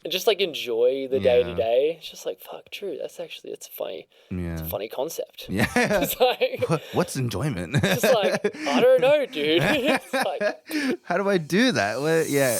and just like enjoy the day to day. It's just like, fuck, true. That's funny. Yeah. It's a funny concept. Yeah. It's like, what's enjoyment? It's just like, I don't know, dude. It's like, how do I do that? Well, yeah.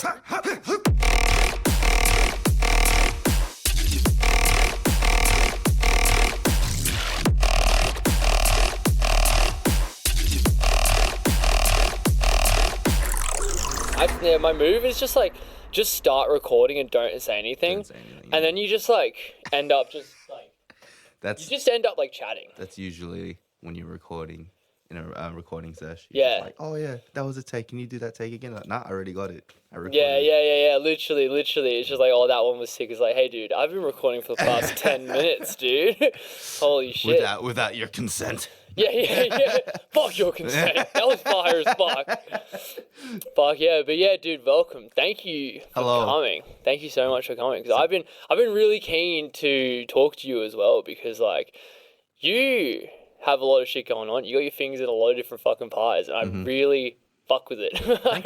My move is just like, just start recording and don't say anything. And then you just like end up just like, you just end up like chatting. That's usually when you're recording in a recording session. Yeah. Like, oh yeah, that was a take. Can you do that take again? Like, nah, I already got it. I recorded. Yeah. Literally. It's just like, oh, that one was sick. It's like, hey, dude, I've been recording for the past 10 minutes, dude. Holy shit. Without your consent. Yeah. Fuck your consent. That was fire as fuck. Fuck yeah. But yeah, dude, welcome. Thank you for coming. Thank you so much for coming. Because I've been really keen to talk to you as well, because like you have a lot of shit going on. You got your fingers in a lot of different fucking pies, and I really fuck with it. I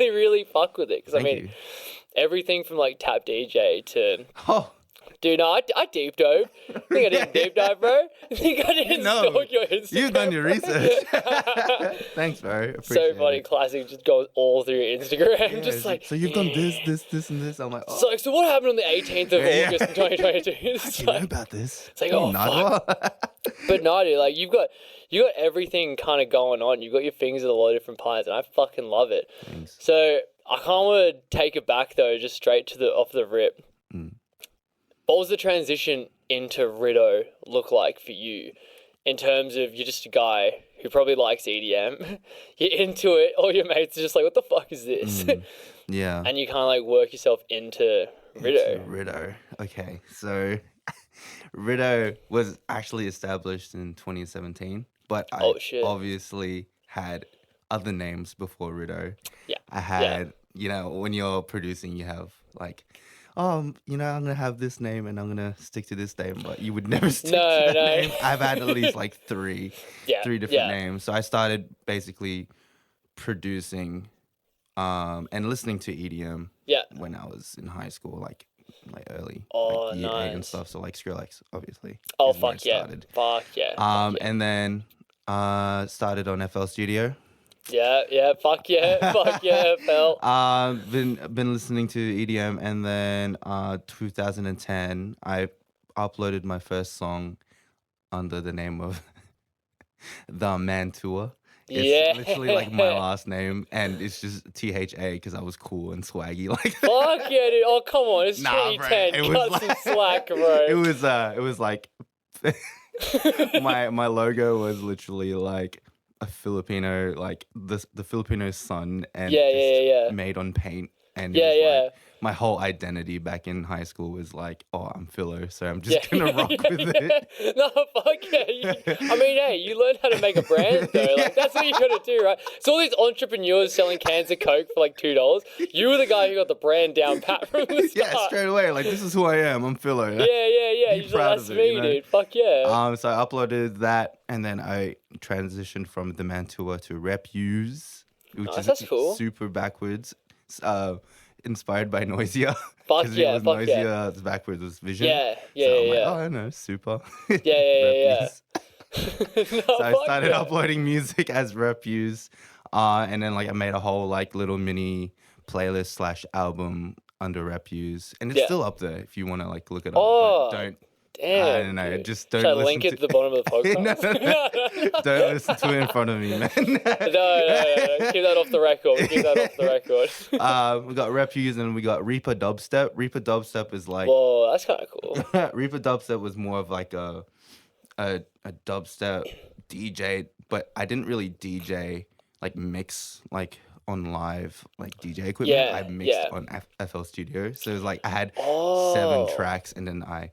really fuck with it. Because I mean, everything from like tap DJ to dude, no, I deep dove. I think I didn't deep dive, bro. I think I didn't stalk your Instagram. You've done your research. Thanks, bro. So funny, it. Classic. Just goes all through your Instagram. Yeah, just like, so you've done this, and this. I'm like, oh. So, so what happened on the 18th of August in 2022? It's like, know about this? It's like, oh, fuck. But no, dude, like, you got everything kind of going on. You've got your fingers in a lot of different pies, and I fucking love it. Thanks. So I kind of want to take it back, though, just straight to off the rip. What was the transition into Riddo look like for you, in terms of you're just a guy who probably likes EDM, you're into it, all your mates are just like, what the fuck is this? Yeah. And you kind of like work yourself into Riddo. Riddo. Okay, so Riddo was actually established in 2017, but I obviously had other names before Riddo. Yeah. I had, you know, when you're producing, you have like, you know, I'm going to have this name and I'm going to stick to this name, but you would never stick to that name. I've had at least like three different names. So I started basically producing and listening to EDM when I was in high school, like early, like year 8 and stuff. So like Skrillex, obviously. Oh, fuck yeah. Fuck yeah. And then started on FL Studio. Yeah, fuck yeah, Phil. Been listening to EDM, and then 2010 I uploaded my first song under the name of The Man Tour. It's literally like my last name, and it's just THA because I was cool and swaggy. Like, fuck yeah, dude! Oh come on, it's 2010. Cut some slack, bro. It was like my logo was literally like a Filipino, like the Filipino sun, and made on paint, and like, my whole identity back in high school was like, oh, I'm Philo, so I'm just gonna rock with it. No, fuck yeah. I mean, hey, you learned how to make a brand though. Like that's what you gotta do, right? So all these entrepreneurs selling cans of Coke for like $2, you were the guy who got the brand down pat from the start. Yeah, straight away. Like, this is who I am. I'm Philo. Yeah. You're just like, that's me, you know? Dude. Fuck yeah. So I uploaded that, and then I transitioned from the Man Tour to Rep Use, which is cool. Super backwards. Inspired by Noisia. Fuck yeah, Noisia, the backwards was Vision. Yeah. Like, oh, I know, super. Yeah. So I started uploading music as Rep Use, and then like I made a whole like little mini playlist / album under Rep Use, and it's still up there if you want to like look it up. Oh, don't. Damn, I don't know. Just don't. Should I link it to the bottom of the podcast? No. Don't listen to it in front of me, man. No. Keep that off the record. We got Rep Use and we got Reaper Dubstep. Reaper Dubstep is like. Whoa, that's kind of cool. Reaper Dubstep was more of like a dubstep DJ, but I didn't really DJ like mix like on live like DJ equipment. I mixed on FL Studio, so it was like I had 7 tracks, and then I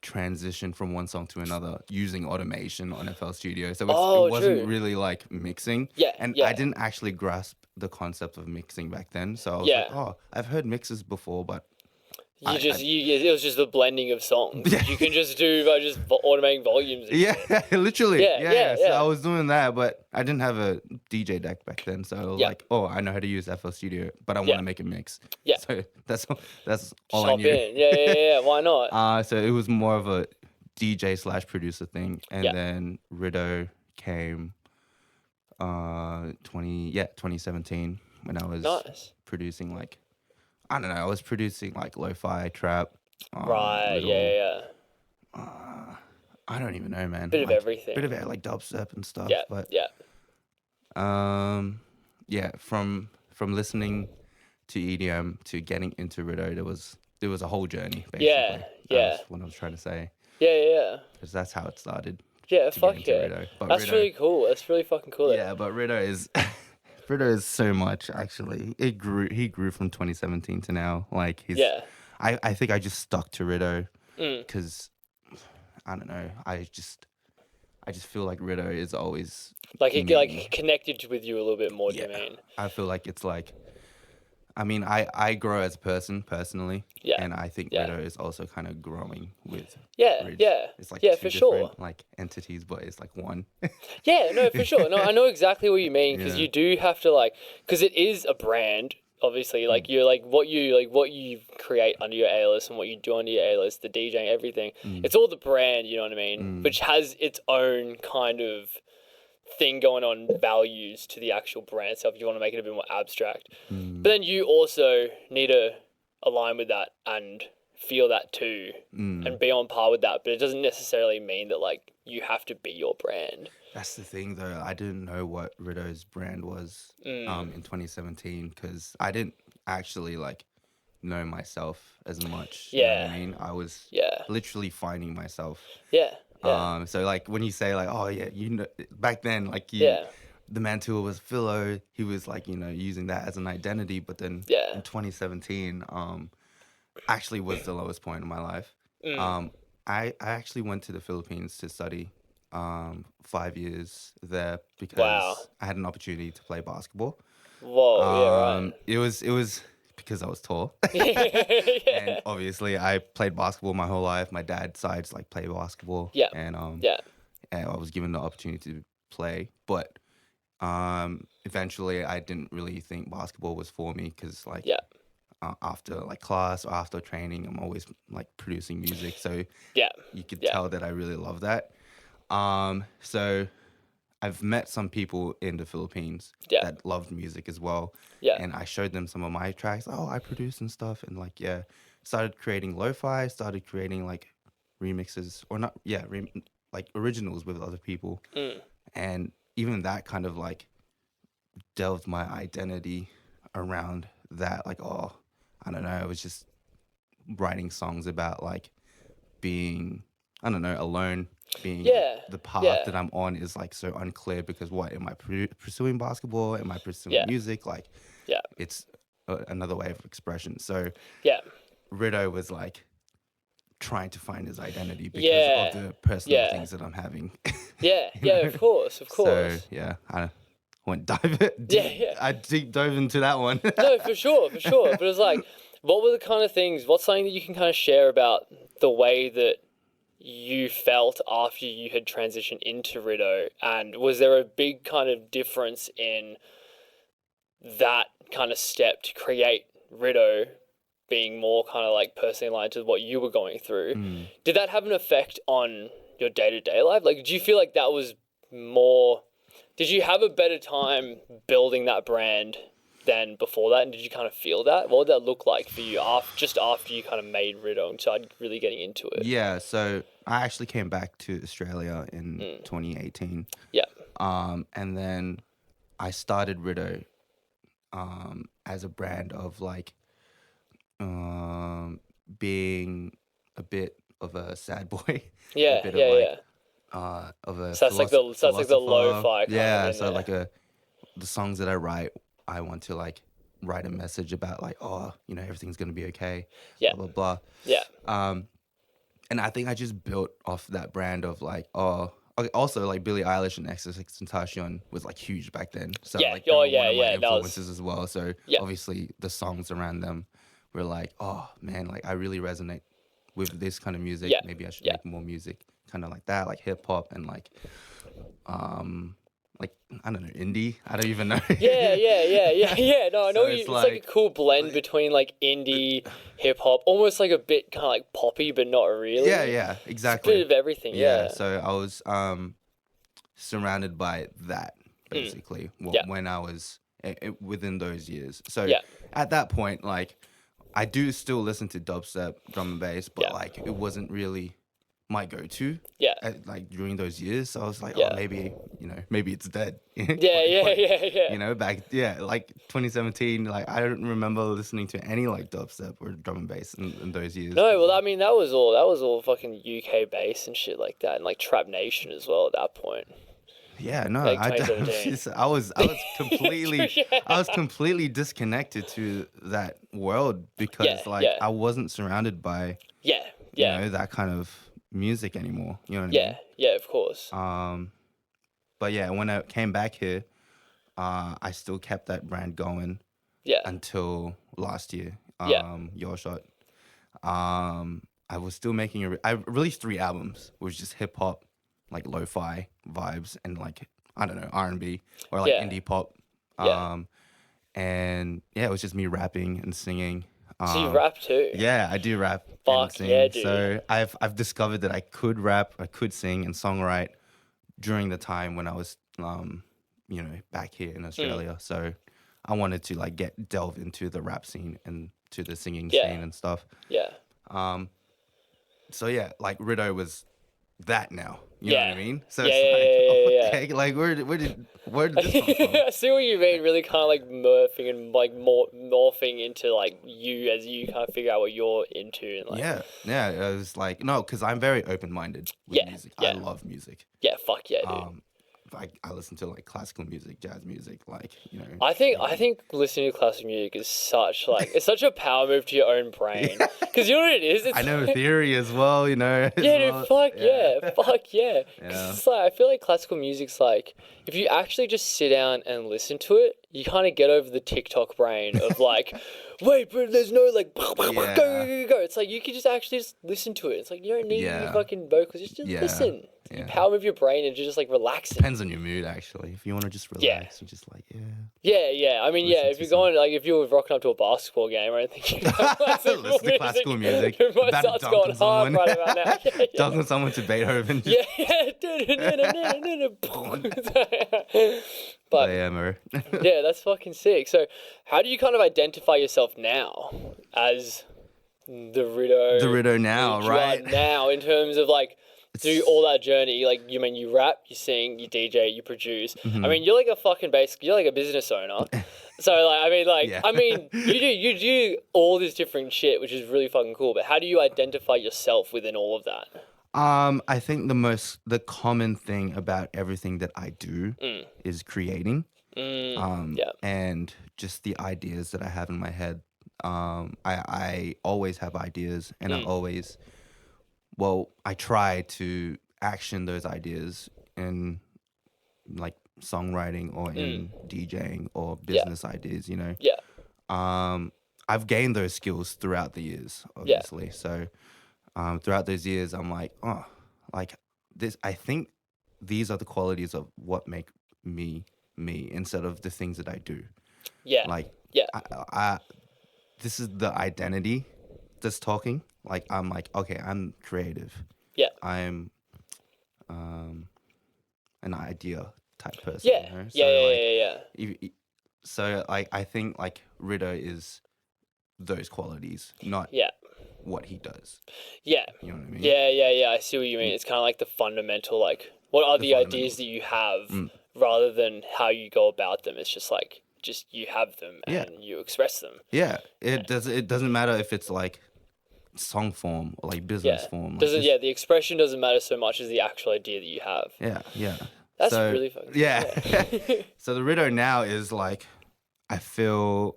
transition from one song to another using automation on FL Studio. So it wasn't really like mixing. I didn't actually grasp the concept of mixing back then. So I was like, I've heard mixes before, but It was just the blending of songs. Yeah. You can just do by just automating volumes. And literally. Yeah. So I was doing that, but I didn't have a DJ deck back then. So I was like, I know how to use FL Studio, but I want to make a mix. Yeah. So that's all I knew. In. Yeah. Why not? So it was more of a DJ/producer thing, and then Riddo came 2017 when I was producing like, I don't know, I was producing like lo-fi trap. Right, I don't even know, man. Bit of everything. Bit of it, like dubstep and stuff. Yeah, but yeah. From listening to EDM to getting into Riddo, there was a whole journey, basically. Yeah. That's what I was trying to say. Yeah. Because that's how it started. Yeah, fuck yeah. Riddo. That's Riddo, really cool. That's really fucking cool. Yeah, but Riddo is so much, actually. He grew from 2017 to now. Like I think I just stuck to Riddo because I don't know. I just feel like Riddo is always like it connected with you a little bit more. Do you mean? I feel like it's like, I mean, I grow as a person personally, and I think Riddo is also kind of growing with Ridge. It's like two for sure, like entities, but it's like one. Yeah, no, for sure. No, I know exactly what you mean because you do have to because it is a brand. Obviously, you're what you create under your A-list and what you do under your A-list, the DJing, everything. It's all the brand, you know what I mean? Which has its own kind of thing going on, values to the actual brand itself. You want to make it a bit more abstract, but then you also need to align with that and feel that too, and be on par with that. But it doesn't necessarily mean that you have to be your brand. That's the thing, though. I didn't know what Riddo's brand was in 2017 because I didn't actually know myself as much. You know what I mean, I was literally finding myself. Yeah. So when you say back then the Mantua was Philo, he was using that as an identity, but then in 2017 actually was the lowest point in my life. I actually went to the Philippines to study 5 years there because I had an opportunity to play basketball. Whoa, It was because I was tall. And obviously I played basketball my whole life. My dad decided to play basketball. And and I was given the opportunity to play. But eventually I didn't really think basketball was for me because after class or after training, I'm always producing music. So you could tell that I really love that. So I've met some people in the Philippines that loved music as well. And I showed them some of my tracks. Oh, I produce and stuff. And started creating lo-fi, started creating remixes or not. Yeah. Originals with other people. And even that kind of delved my identity around that. I don't know. I was just writing songs about being, I don't know, alone. Being the path that I'm on is so unclear because what am I pursuing basketball? Am I pursuing music? It's another way of expression. So Riddo was trying to find his identity because of the personal things that I'm having. Of course. So I went I deep dove into that one. No, for sure. But it was what were the kind of things? What's something that you can kind of share about the way that you felt after you had transitioned into Riddo, and was there a big kind of difference in that kind of step to create Riddo being more kind of personally aligned to what you were going through? Did that have an effect on your day-to-day life? Did you feel like that was more, did you have a better time building that brand than before that, and did you kind of feel that? What would that look like for you after you kind of made Riddo and started really getting into it? Yeah, so I actually came back to Australia in 2018. Yeah. And then I started Riddo as a brand of being a bit of a sad boy. Of a so that's like the lo-fi kind of so the songs that I write, I want to write a message about everything's gonna be okay. Blah blah blah. Yeah. And I think I just built off that brand of also Billie Eilish and XXXTentacion was huge back then. So one of my influences as well. So obviously the songs around them were like, oh man, like I really resonate with this kind of music. Yeah. Maybe I should Yeah. make more music kind of like that, like hip hop and like I don't know, indie. I don't even know. Yeah. No, I know So it's it's like a cool blend between like indie, hip hop, almost like a bit kind of like poppy, but not really. Yeah, exactly. It's a bit of everything. Yeah. So I was surrounded by that basically when I was within those years. So at that point, like I do still listen to dubstep, drum and bass, but like it wasn't really my go-to. Like during those years, so I was like, oh, maybe maybe it's dead. Yeah. Back like 2017, like I don't remember listening to any like dubstep or drum and bass in those years. No, well, I mean that was all fucking UK bass and shit like that, and like Trap Nation as well at that point. Yeah, no, like I was completely disconnected to that world because I wasn't surrounded by that kind of music anymore. You know what I mean? Yeah, of course. But yeah, when I came back here, I still kept that brand going. Yeah. Until last year. Your Shot. I was still making I released 3 albums. It was just hip hop, like lo-fi vibes, and like I don't know, R&B or like indie pop. And it was just me rapping and singing. So you rap too? Yeah, I do rap. Fuck and sing. yeah, dude. So I've discovered that I could rap, I could sing and songwrite during the time when I was back here in Australia. So I wanted to like delve into the rap scene and to the singing scene and stuff. Yeah. So yeah, like Riddo was that now. You know what I mean? So it's like where did this come from? I see what you mean. Really kind of like morphing and like morphing into like you as you kind of figure out what you're into. And, like, yeah. It was like no, because I'm very open-minded with music. I love music. Yeah, fuck yeah, dude. I listen to like classical music, jazz music, like I think listening to classical music is such it's such a power move to your own brain because you know what it is. I know theory as well, Yeah, dude, fuck yeah. Because it's like I feel like classical music's like if you actually just sit down and listen to it, you kind of get over the TikTok brain of like, wait, but there's no like go. It's like you can just actually just listen to it. It's like you don't need any fucking vocals. Just listen. You power move your brain and just like relax it. Depends on your mood, actually. If you want to just relax and just like Yeah. I mean, if you're going like if you're rocking up to a basketball game or anything, listen to classical music. Your mind starts going hard right about now. Dunking someone to Beethoven. But yeah, that's fucking sick. So, how do you kind of identify yourself now as the Riddo? The Riddo now, right? Now, in terms of like through all that journey, like you rap, you sing, you DJ, you produce. Mm-hmm. I mean, you're like you're like a business owner. So I mean, you do all this different shit, which is really fucking cool. But how do you identify yourself within all of that? I think the common thing about everything that I do is creating. And just the ideas that I have in my head. I always have ideas, and I try to action those ideas in like songwriting or in DJing or business ideas, I've gained those skills throughout the years, obviously. So throughout those years, I'm like, oh, like this. I think these are the qualities of what make me me instead of the things that I do. Yeah. Like, I this is the identity that's talking. Like, I'm like, okay, I'm creative. Yeah. I'm an idea type person. Yeah. So I think like Riddo is those qualities, not what he does. Yeah. You know what I mean? Yeah. I see what you mean. It's kind of like the fundamental, like, what are the ideas that you have rather than how you go about them. It's just like, you have them and you express them. Yeah. It doesn't matter if it's like song form or like business form. Like the expression doesn't matter so much as the actual idea that you have. Yeah. That's really fucking cool. Yeah. So the Riddo now is like, I feel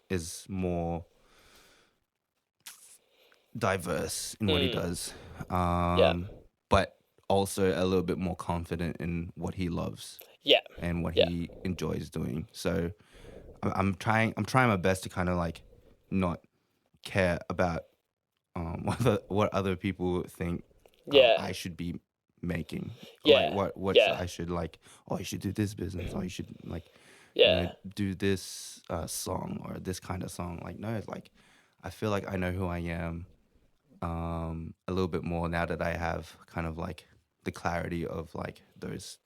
is more diverse in what he does. But also a little bit more confident in what he loves. Yeah. And what he enjoys doing. So I'm trying my best to kind of like not care about what other people think I should be making. Yeah. Like what I should like, oh, you should do this business, or you should like do this song or this kind of song. Like, no, it's like I feel like I know who I am a little bit more now that I have kind of like the clarity of like those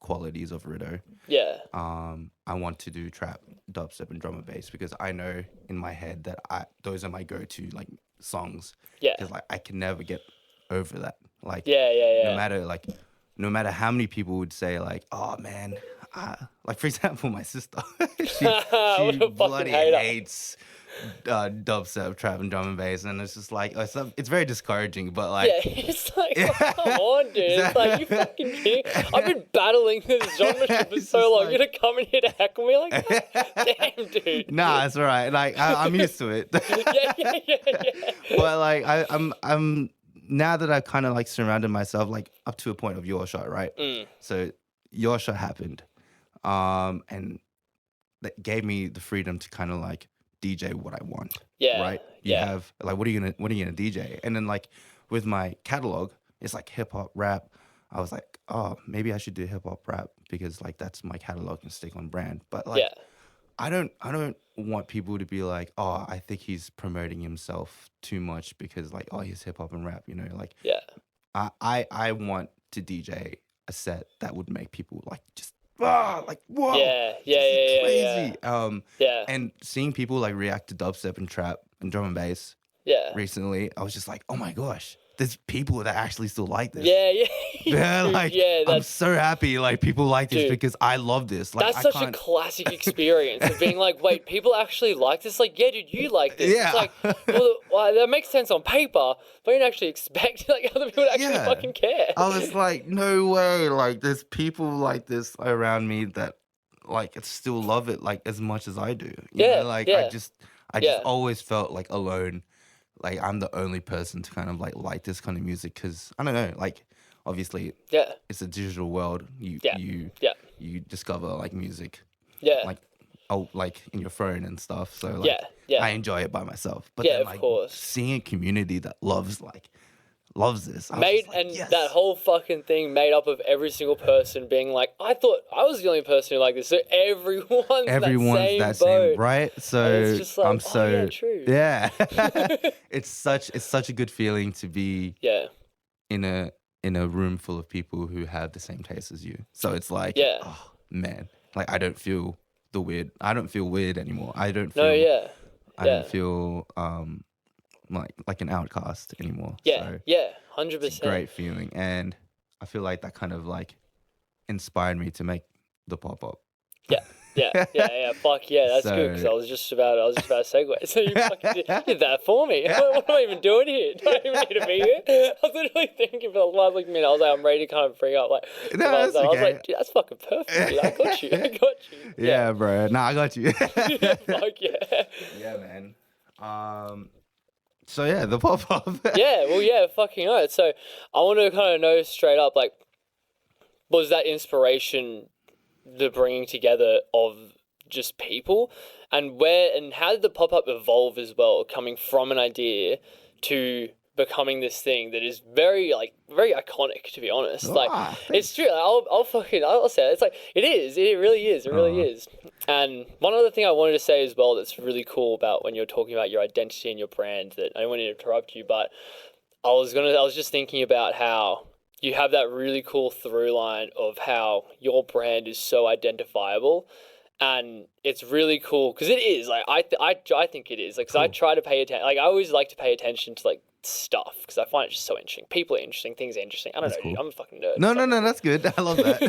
qualities of Riddo. Yeah. I want to do trap, dubstep, and drum and bass because I know in my head that those are my go-to like songs. Yeah. Because like I can never get over that. Like no matter how many people would say like, oh man, like for example, my sister, she bloody hates dubstep, trap, and drum and bass, and it's just like it's very discouraging. But like, it's like, come on, dude. It's like, you fucking kidding? I've been battling this genre for so long. You're gonna come in here to heckle me like that? Damn, dude. Nah, it's alright. Like I'm used to it. yeah. But like I'm now that I've kind of like surrounded myself like up to a point of Your Shot, right? So Your Shot happened, and that gave me the freedom to kind of like DJ what I want. Yeah. Right? You have like what are you gonna DJ? And then like with my catalog, it's like hip hop, rap. I was like, oh, maybe I should do hip hop rap because like that's my catalog and stick on brand. But like I don't want people to be like, oh, I think he's promoting himself too much because like, oh, he's hip hop and rap, you know, like I want to DJ a set that would make people like just like whoa, crazy. And seeing people like react to dubstep and trap and drum and bass recently, I was just like, oh my gosh, there's people that actually still like this. I'm so happy like people like this because I love this. Like, that's such a classic experience of being like, wait, people actually like this? Like, yeah, dude, you like this. It's like, well, that makes sense on paper, but you didn't actually expect like other people to actually fucking care. I was like, no way. Like, there's people like this around me that like still love it like as much as I do. You know? Like I just always felt like alone. Like I'm the only person to kind of like this kind of music because I don't know, like obviously it's a digital world. You discover like music like like in your phone and stuff. So like I enjoy it by myself. But then, like, of course, seeing a community that loves this. That whole fucking thing made up of every single person being like, I thought I was the only person who liked this. So everyone's that same boat. Right? So it's just like, true. Yeah. It's such a good feeling to be in a room full of people who have the same taste as you. So it's like, oh man, like I don't feel weird anymore. I don't feel I don't feel like an outcast anymore. 100%. It's a great feeling, and I feel like that kind of like inspired me to make the pop-up. Fuck yeah, that's good because I was just about to segue. So you fucking did that for me. What am I even doing here? Do I even need to be here? I was literally thinking for the last like minute. I was like, I'm ready to kind of bring up like. No, that's okay. I was like, dude, that's fucking perfect. Dude. I got you. Yeah, bro. Nah, I got you. Fuck yeah. Yeah, man. So yeah, the pop-up. Fucking right. So I want to kind of know straight up, like, was that inspiration the bringing together of just people, and how did the pop-up evolve as well, coming from an idea to becoming this thing that is very iconic, to be honest. It's true. I'll say it. It's like it really is. And one other thing I wanted to say as well that's really cool about when you're talking about your identity and your brand, that I don't want to interrupt you, but I was just thinking about how you have that really cool through line of how your brand is so identifiable. And it's really cool because it is like I think it is like because I try to pay attention. Like I always like to pay attention to like stuff because I find it just so interesting. People are interesting, things are interesting. I don't know, dude, I'm a fucking nerd. No, that's good. I love that.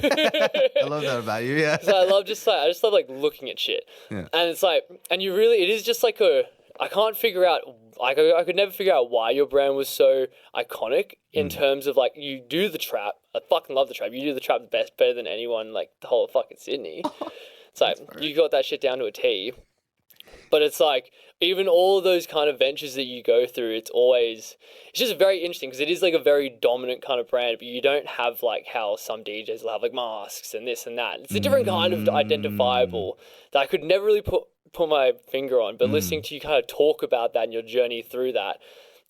I love that about you. Yeah. So I just love like looking at shit. Yeah. And it's like, and it is just like I can't figure out. Like I could never figure out why your brand was so iconic in terms of like you do the trap. I fucking love the trap. You do the trap better than anyone like the whole of fucking Sydney. It's like you got that shit down to a T. But it's like even all those kind of ventures that you go through, it's just very interesting because it is like a very dominant kind of brand, but you don't have like how some DJs will have like masks and this and that. It's a different kind of identifiable that I could never really put put my finger on, but listening to you kind of talk about that and your journey through that,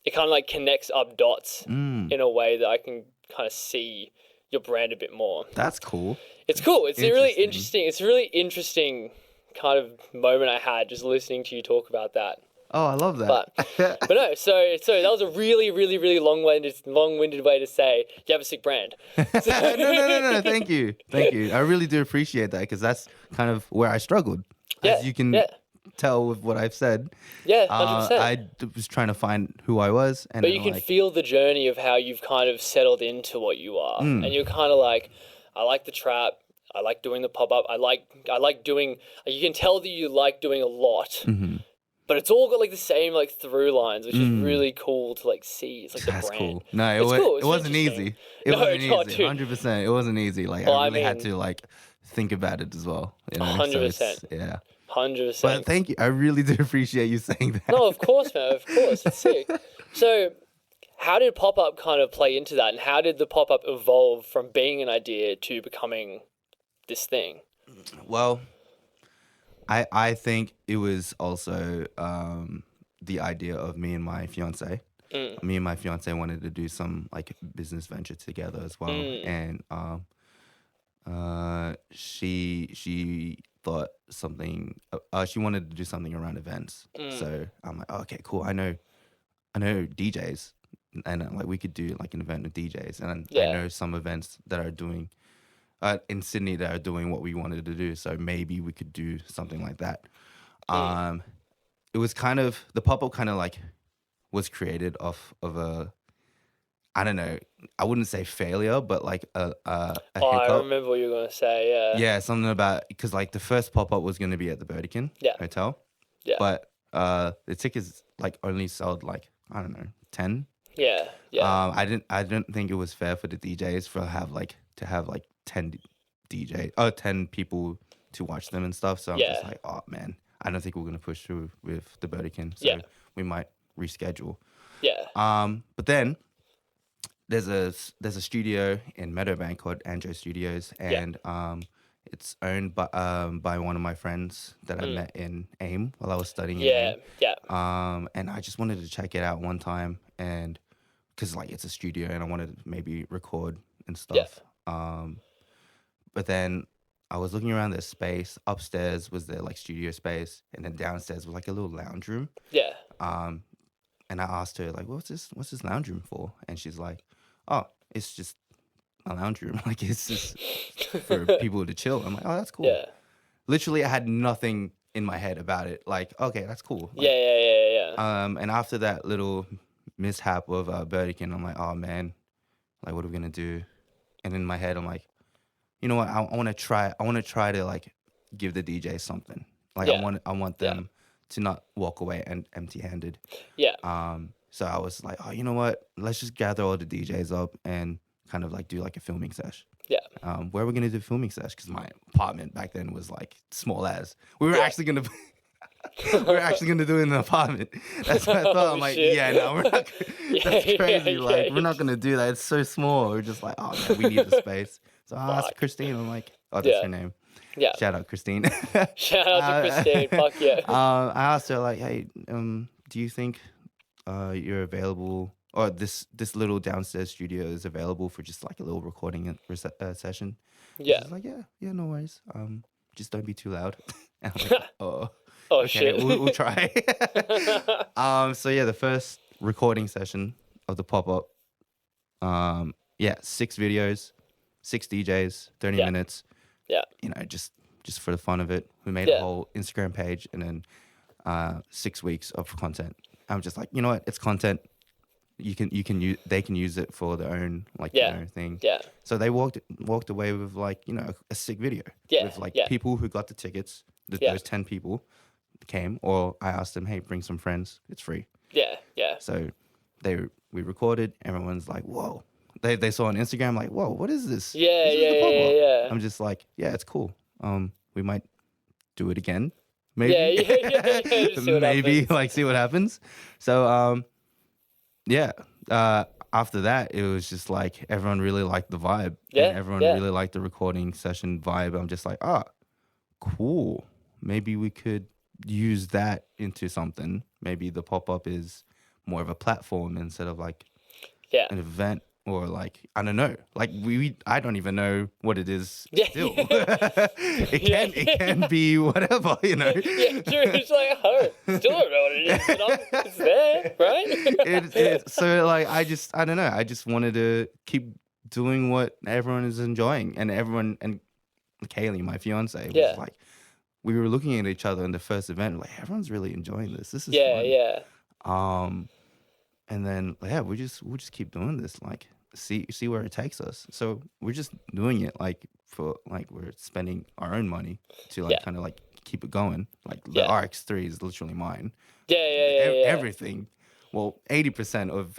it kind of like connects up dots in a way that I can kind of see your brand a bit more. That's cool. It's cool. It's a really interesting. It's a really interesting kind of moment I had just listening to you talk about that. Oh, I love that. But no, so that was a really, really, really long-winded way to say you have a sick brand. No. Thank you. I really do appreciate that, because that's kind of where I struggled. As you can tell with what I've said. Yeah, 100%. I was trying to find who I was. But you can feel the journey of how you've kind of settled into what you are. And you're kind of like, I like the trap. I like doing the pop-up. I like doing, you can tell that you like doing a lot. Mm-hmm. But it's all got like the same like through lines, which is really cool to like see. It's like That's the brand. Cool. No, it wasn't easy. It wasn't easy. 100%. It wasn't easy. Like I really had to like think about it as well. 100%. Yeah. 100%. But thank you. I really do appreciate you saying that. No, of course, man. Of course. It's sick. So how did pop-up kind of play into that? And how did the pop-up evolve from being an idea to becoming this thing? Well, I think it was also the idea of me and my fiance. Me and my fiance wanted to do some like business venture together as well, and she thought something. She wanted to do something around events. So I'm like, oh, okay, cool. I know DJs, and like we could do like an event with DJs, and I know some events that are doing. In Sydney that are doing what we wanted to do, so maybe we could do something like that. It was kind of, the pop-up kind of like was created off of a, I don't know, I wouldn't say failure, but like a hiccup. I remember what you were going to say, yeah. Yeah, something about, because like the first pop-up was going to be at the Burdekin Hotel. Yeah. But the tickets like only sold like, I don't know, 10. Yeah. I didn't think it was fair for the DJs to have 10 people to watch them and stuff. So I'm just like, oh man, I don't think we're gonna push through with the Burdekin. So we might reschedule. Yeah. But then there's a studio in Meadowbank called Anjo Studios, and it's owned by one of my friends that I met in AIM while I was studying. And I just wanted to check it out one time, and because like it's a studio and I wanted to maybe record and stuff. But then I was looking around their space. Upstairs was their like studio space, and then downstairs was like a little lounge room. Yeah. And I asked her like, what's this lounge room for? And she's like, oh, it's just a lounge room. Like it's just for people to chill. I'm like, oh, that's cool. Yeah. Literally, I had nothing in my head about it. Like, okay, that's cool. Like, yeah. And after that little mishap of Burdekin, I'm like, oh man, like what are we gonna do? And in my head, I'm like, you know what? I want to try to like give the DJ something. Like I want them to not walk away and empty-handed. Yeah. So I was like, oh, you know what? Let's just gather all the DJs up and kind of like do like a filming sesh. Yeah. Where are we gonna do filming sesh? Because my apartment back then was like small as. We were actually gonna. We're actually gonna do it in an apartment. That's what I thought. I'm like, no, we're not. That's crazy. We're not gonna do that. It's so small. We're just like, oh man, we need the space. So I asked Christine. I'm like, oh, that's her name. Yeah. Shout out Christine. Shout out to Christine. Fuck yeah. I asked her like, hey, do you think you're available, or this little downstairs studio is available for just like a little recording session? Yeah. She's like, yeah, no worries. Just don't be too loud. And I'm like, oh. Oh, okay, shit. We'll try. So yeah, the first recording session of the pop-up, 6 videos, 6 DJs, 30 minutes. Yeah. You know, just for the fun of it. We made a whole Instagram page, and then 6 weeks of content. I'm just like, you know what? It's content. They can use it for their own their own thing. Yeah. So they walked away with like, you know, a sick video. Yeah. With like people who got the tickets. Those 10 people came, or I asked them, hey, bring some friends. It's free. Yeah. So we recorded. Everyone's like, whoa. They saw on Instagram like, whoa, what is this? Yeah. I'm just like, yeah, it's cool. We might do it again. Maybe. Yeah. Maybe see what happens. So after that, it was just like everyone really liked the vibe. Yeah. And everyone really liked the recording session vibe. I'm just like, cool. Maybe we could use that into something. Maybe the pop-up is more of a platform instead of like an event, or like, I don't know, like I don't even know what it is still. It can be whatever, you know. Yeah, true. It's like, oh, still don't know what it is, but it's there, right? So like, I don't know. I just wanted to keep doing what everyone is enjoying, and Kaylee, my fiance, was like, we were looking at each other in the first event, like, everyone's really enjoying this. This is fun. And then we'll just keep doing this, like, see where it takes us. So we're just doing it like for like we're spending our own money to like kind of like keep it going. Like the RX3 is literally mine. Everything. Well, 80% of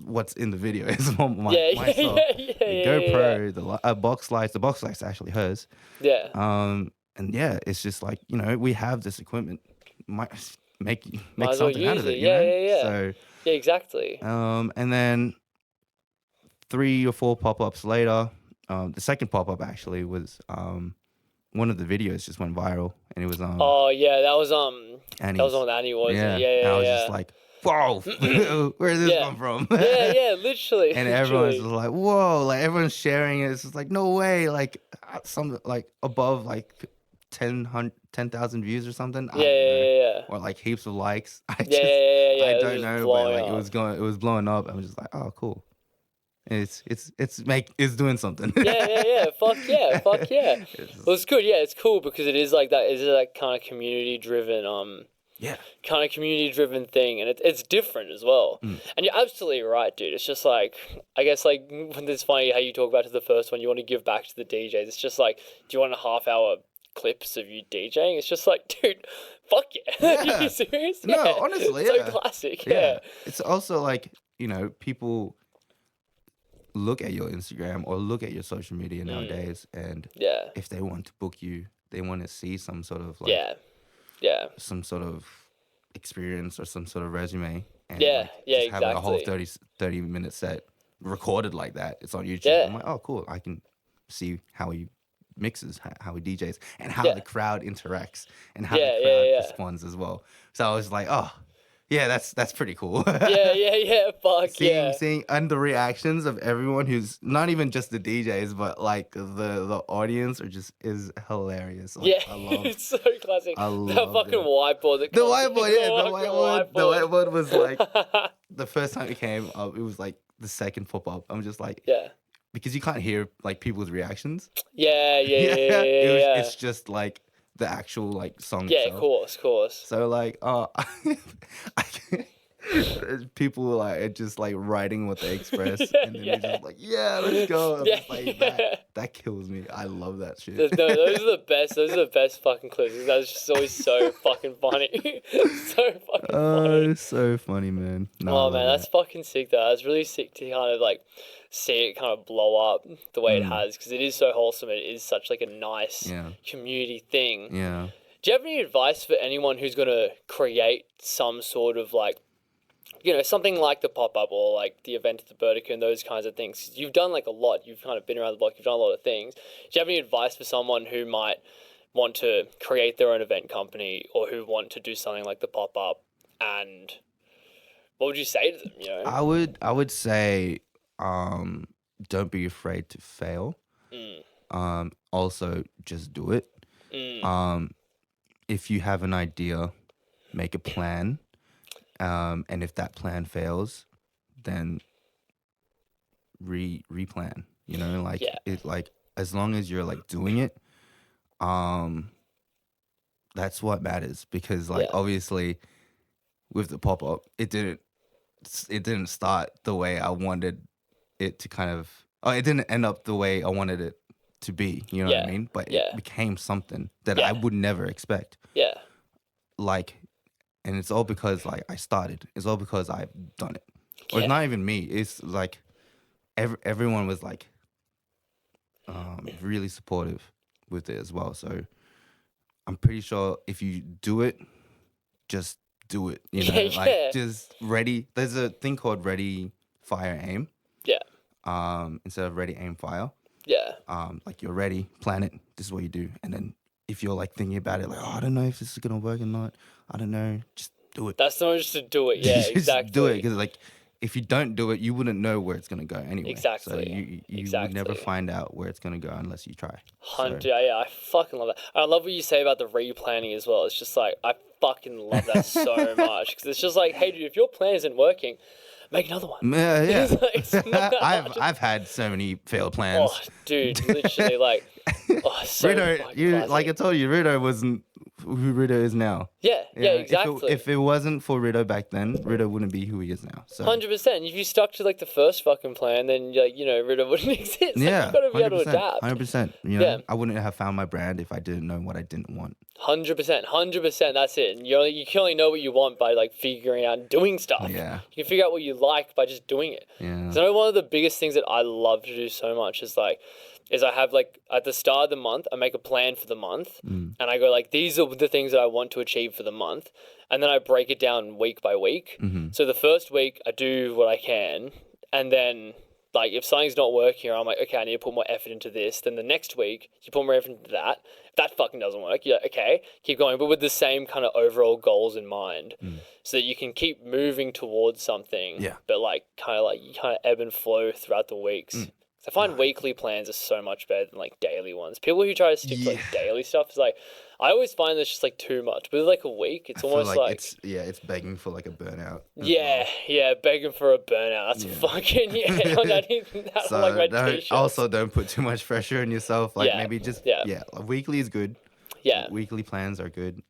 what's in the video is myself. The GoPro, the box lights. The box lights actually hers. And it's just like, you know, we have this equipment. Might make something out of it. You know? So exactly. And then 3 or 4 pop-ups later, the second pop-up actually was one of the videos just went viral, and it was that was Annie's. That was on Annie, wasn't it? And I was just like, whoa, where did this come from? Literally. And everyone's just like, whoa, like everyone's sharing it. It's just like, no way, like some like above like 10,000 views or something. Or like heaps of likes. I don't know, but like it was blowing up. I was just like, oh, cool. It's doing something. Fuck yeah. Well, it's good. Yeah, it's cool because it is like that. It's like kind of community driven. Kind of community driven thing, and it's different as well. And you're absolutely right, dude. It's just like, I guess like it's funny how you talk about to the first one. You want to give back to the DJs. It's just like, do you want a half-hour clips of you DJing? It's just like, dude, fuck yeah. Are you serious? No, honestly, so classic. Yeah. It's also like, you know, people look at your Instagram or look at your social media nowadays, and if they want to book you, they want to see some sort of like some sort of experience or some sort of resume, and just have a whole 30-minute set recorded like that. It's on YouTube. I'm like, oh cool, I can see how he mixes, how he DJs, and how the crowd interacts, and how the crowd responds as well. So I was like, oh yeah, that's pretty cool. Fuck seeing the reactions of everyone who's not even just the DJs, but like the audience is hilarious. Like, I love, it's so classic. I love that fucking whiteboard. The whiteboard was like the first time it came up. It was like the second pop-up. I'm just like, because you can't hear like people's reactions. It's just like the actual like song itself. Of course. So like, people like just like writing what they express, and then they're just like, let's go. I'm just like, that kills me. I love that shit. Those are the best. Those are the best fucking clips. That's just always so fucking funny. So fucking funny. It's so funny, man. No, man, that's fucking sick though. It's really sick to kind of like see it kind of blow up the way it has, because it is so wholesome. It is such like a nice community thing. Yeah. Do you have any advice for anyone who's going to create some sort of like, you know, something like the pop-up or like the event at the Burdica and those kinds of things? You've done like a lot. You've kind of been around the block. You've done a lot of things. Do you have any advice for someone who might want to create their own event company, or who want to do something like the pop-up? And what would you say to them, you know? I would say, don't be afraid to fail. Also just do it. If you have an idea, make a plan. And if that plan fails, then replan. You know, like it, like as long as you're like doing it, that's what matters. Because like obviously, with the pop-up, it didn't start the way I wanted it to kind of. Oh, it didn't end up the way I wanted it to be. You know what I mean? But it became something that I would never expect. Yeah. Like. And it's all because like I started. It's all because I've done it. Or it's not even me. It's like everyone was like really supportive with it as well. So I'm pretty sure if you do it, just do it. You know, like just ready. There's a thing called ready, fire, aim. Yeah. Instead of ready, aim, fire. Yeah. Like you're ready, plan it. This is what you do, and then if you're like thinking about it, like, oh, I don't know if this is gonna work or not. I don't know. Just do it. That's not just to do it. Yeah, just exactly. do it, because like if you don't do it, you wouldn't know where it's gonna go anyway. Exactly. So you would never find out where it's gonna go unless you try. Yeah, I fucking love that. And I love what you say about the replanning as well. It's just like I fucking love that so much, because it's just like, hey, dude, if your plan isn't working, make another one. Yeah. I've had so many failed plans. Oh, dude, literally, like, so Riddo, like I told you, Riddo wasn't who Riddo is now. Yeah, exactly. If it wasn't for Riddo back then, Riddo wouldn't be who he is now. 100%. If you stuck to like the first fucking plan, then Riddo wouldn't exist. Like, yeah, you've got to be able to adapt. 100%. I wouldn't have found my brand if I didn't know what I didn't want. 100%. That's it. And you can only know what you want by like figuring out and doing stuff. Yeah. You can figure out what you like by just doing it. Yeah. So I know one of the biggest things that I love to do so much is I have like at the start of the month, I make a plan for the month, and I go like, these are the things that I want to achieve for the month. And then I break it down week by week. Mm-hmm. So the first week I do what I can, and then like if something's not working, I'm like, okay, I need to put more effort into this. Then the next week you put more effort into that. If that fucking doesn't work, you're like, okay, keep going, but with the same kind of overall goals in mind, so that you can keep moving towards something. Yeah. But you kind of ebb and flow throughout the weeks. I find weekly plans are so much better than like daily ones. People who try to stick to like daily stuff is like, I always find that's just like too much. But like a week, it's almost like it's begging for like a burnout. Yeah, begging for a burnout. That's fucking That's so like my t-shirt. Also, don't put too much pressure on yourself. Like maybe just weekly is good. Yeah, weekly plans are good.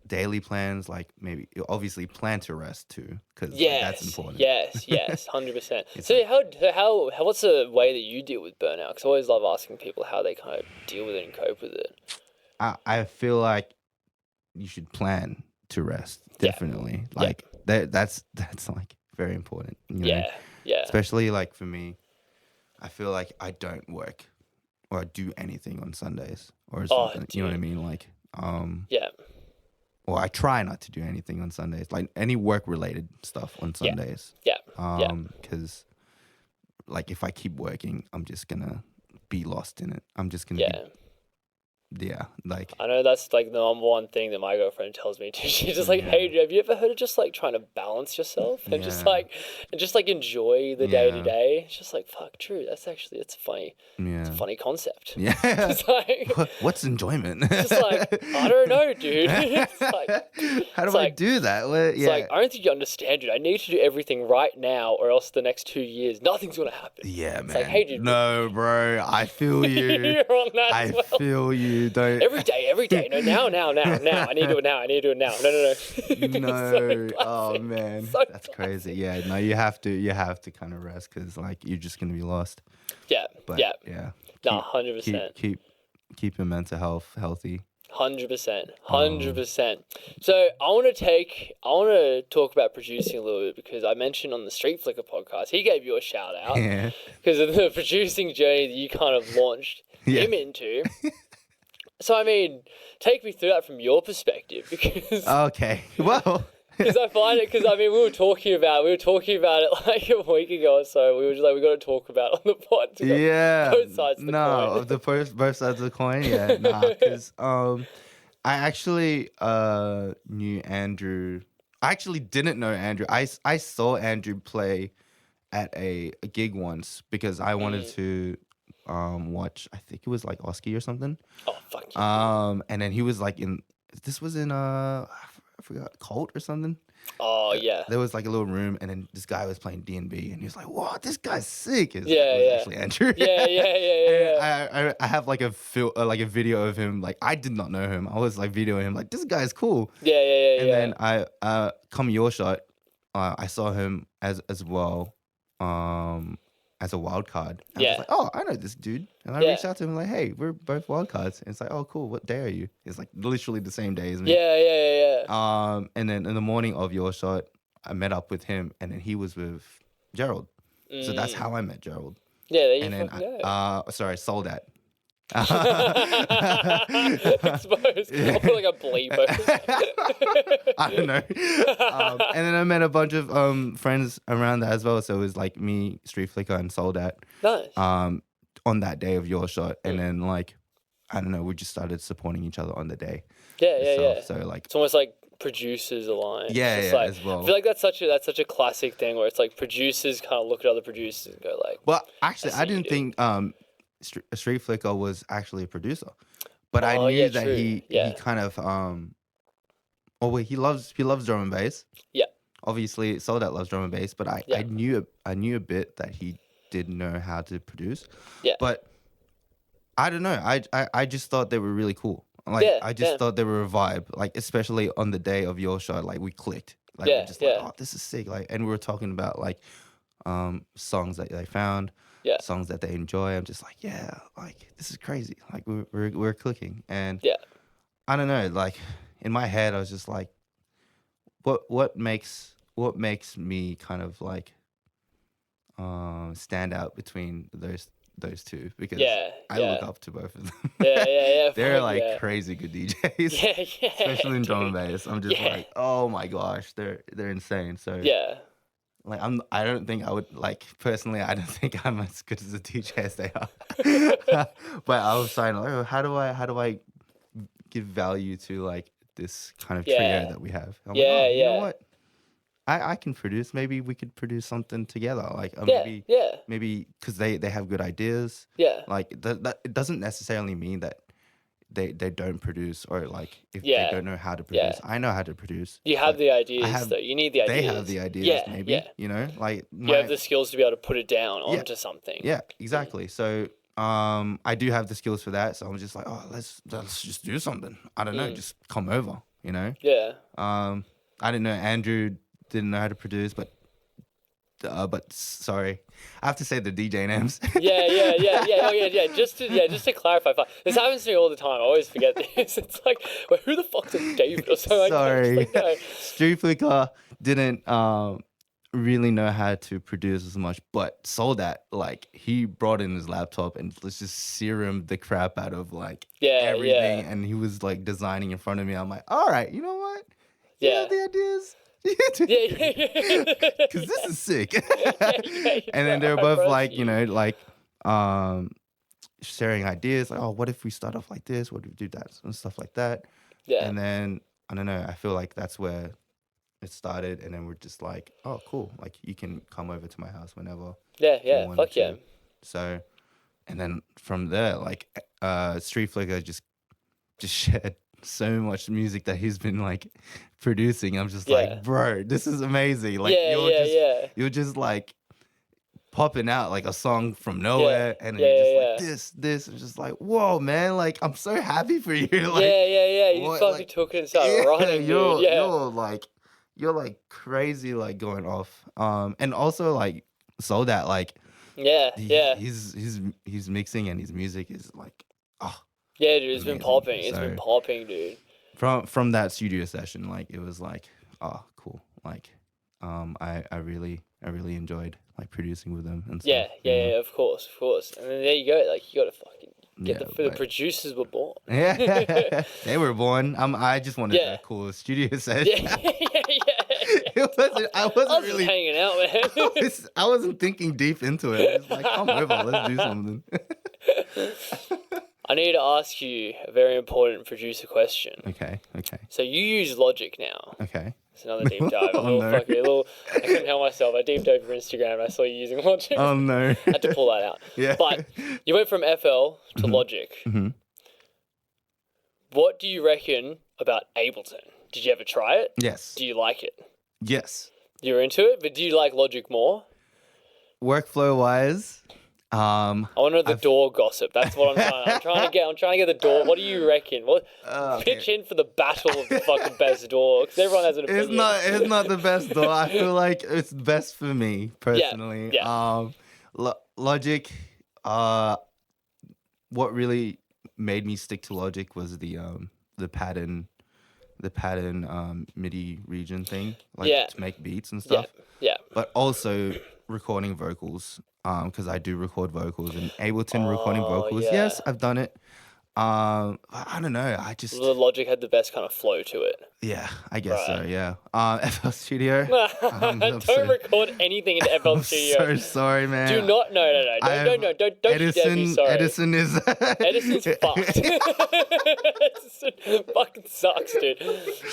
Daily plans, like maybe obviously plan to rest too, because that's important. Yes, 100%. So what's the way that you deal with burnout? Because I always love asking people how they kind of deal with it and cope with it. I feel like you should plan to rest. Definitely, like that's like very important. You know? Especially like for me, I feel like I don't work or do anything on Sundays or something. You know what I mean? Like or I try not to do anything on Sundays, like any work-related stuff on Sundays. Because, like, if I keep working, I'm just gonna be lost in it. I'm just gonna like I know that's like the number one thing that my girlfriend tells me too. She's just like, hey, have you ever heard of just like trying to balance yourself and just like enjoy the day to day? It's just like, fuck, true. It's funny. Yeah. It's a funny concept. Yeah. It's like, what's enjoyment? It's just like, I don't know, dude. It's like, how do I do that? It's like, I don't think you understand, dude. I need to do everything right now, or else the next 2 years nothing's gonna happen. Yeah, it's man. Like, hey, dude. No, bro. I feel you. You're on that as well. I feel you. Don't every day. No, now. I need to do it now. No. No. Oh man, that's crazy. Yeah, no, you have to kind of rest, because like you're just gonna be lost. Yeah. But, yeah. No, 100%. Keep your mental health healthy. 100%. So I want to talk about producing a little bit, because I mentioned on the Street Flicker podcast, he gave you a shout out because of the producing journey that you kind of launched him into. So, I mean, take me through that from your perspective, because... Okay, well... Because I find it, we were talking about it like a week ago or so. We were just like, we got to talk about it on the pod. Both sides of the coin. Both sides of the coin, yeah. Because I actually knew Andrew. I actually didn't know Andrew. I saw Andrew play at a gig once, because I wanted to... watch, I think it was like Oski or something. Oh, fuck yeah. And then he was like this was in I forgot, Cult or something. Oh yeah. There was like a little room, and then this guy was playing D&B, and he was like, "Wow, this guy's sick." It was actually Andrew. Yeah. I have like a video of him. Like, I did not know him. I was like videoing him, like, this guy's cool. Yeah. And then I come your shot. I saw him as well. As a wild card. And I was like, oh, I know this dude. And I reached out to him like, hey, we're both wild cards. And it's like, oh, cool. What day are you? It's like literally the same day as me. Yeah. And then in the morning of your shot, I met up with him, and then he was with Gerald. So that's how I met Gerald. Yeah, and then Sold That. Exposed. I'll put like a bleep. I don't know. And then I met a bunch of friends around that as well. So it was like me, Street Flicker, and Sold That. Nice. On that day of your shot, and then like I don't know, we just started supporting each other on the day. Yeah. So like, it's almost like producers alliance. Yeah, like, as well. I feel like that's such a classic thing where it's like producers kind of look at other producers and go like. Well, actually, I didn't think Street Flicker was actually a producer, but I knew that he kind of he loves drum and bass. Yeah. Obviously, Soldat loves drum and bass, but I knew a bit that he did know how to produce. Yeah. But I don't know. I just thought they were really cool. Like I just thought they were a vibe. Like especially on the day of your show, like we clicked. Like we're just like, oh, this is sick. Like, and we were talking about like songs that they found, songs that they enjoy. I'm just like, yeah, like this is crazy. Like we're clicking, and I don't know. Like in my head, I was just like, what makes me kind of like stand out between those two, because I look up to both of them. Yeah. They're like crazy good DJs. Especially in drum and bass. I'm just like, oh my gosh, they're insane. So like I don't think I would, like, personally, I don't think I'm as good as a DJ as they are. But I was trying to like, how do I give value to like this kind of trio that we have? I'm like, you know what? I can produce. Maybe we could produce something together. Like maybe because they have good ideas. Yeah. Like that it doesn't necessarily mean that they don't produce, or like if they don't know how to produce. I know how to produce. You have the ideas though. You need the ideas. They have the ideas. Maybe you know, like you have the skills to be able to put it down onto something. Yeah, exactly. So I do have the skills for that. So I'm just like, oh, let's just do something. I don't know, just come over. You know. Yeah. I didn't know Andrew didn't know how to produce, but sorry, I have to say the DJ names. Yeah. Oh yeah. Just to clarify, this happens to me all the time. I always forget this. It's like, well, who the fuck's a David or something? Sorry, like that? No. Street Flicker didn't really know how to produce as much, but Soldat, like, he brought in his laptop and let's just serum the crap out of like everything, and he was like designing in front of me. I'm like, all right, you know what? You have the ideas. Because this is sick. And then they're both like, you know, like sharing ideas, like, oh, what if we start off like this, what if we do that, and stuff like that. And then I don't know, I feel like that's where it started, and then we're just like, oh, cool, like you can come over to my house whenever. Fuck yeah. So, and then from there, like Street Flicker just shared so much music that he's been like producing. I'm just like, bro, this is amazing. Like you're just like popping out like a song from nowhere, and you're just like this. I'm just like, whoa, man, like I'm so happy for you. Like, you fucking took it and started running, dude. You're like crazy, like going off. And also like Soldat, like he's mixing, and his music is like, oh. Yeah, dude, it's been popping. It's been popping, dude. From that studio session, like it was like, oh, cool. Like, I really enjoyed like producing with them and stuff. Yeah, of course. And then there you go. Like you got to fucking get the producers were born. Yeah, they were born. I just wanted a cool studio session. I wasn't really hanging out, man. I wasn't thinking deep into it. I was like, come over, let's do something. I need to ask you a very important producer question. Okay. So you use Logic now. Okay. It's another deep dive. I couldn't help myself. I deep dove your Instagram and I saw you using Logic. Oh no. I had to pull that out. Yeah. But you went from FL to Logic. Mm-hmm. What do you reckon about Ableton? Did you ever try it? Yes. Do you like it? Yes. You're into it, but do you like Logic more? Workflow wise, I want to know the door gossip. That's what I'm trying to get. I'm trying to get the door. What do you reckon? Pitch in for the battle of the fucking best door, because everyone has an opinion. It's not the best door. I feel like it's best for me personally. Yeah. Logic. What really made me stick to Logic was the pattern MIDI region thing, like to make beats and stuff. Yeah. But also recording vocals, because I do record vocals, and Ableton recording vocals. Yes, I've done it. I don't know. The Logic had the best kind of flow to it. Yeah, I guess so. Yeah. FL Studio. Don't record anything in FL Studio. I'm so sorry, man. Do not. No. Don't Edison, you dare be sorry. Edison's fucked. Edison fucking sucks, dude.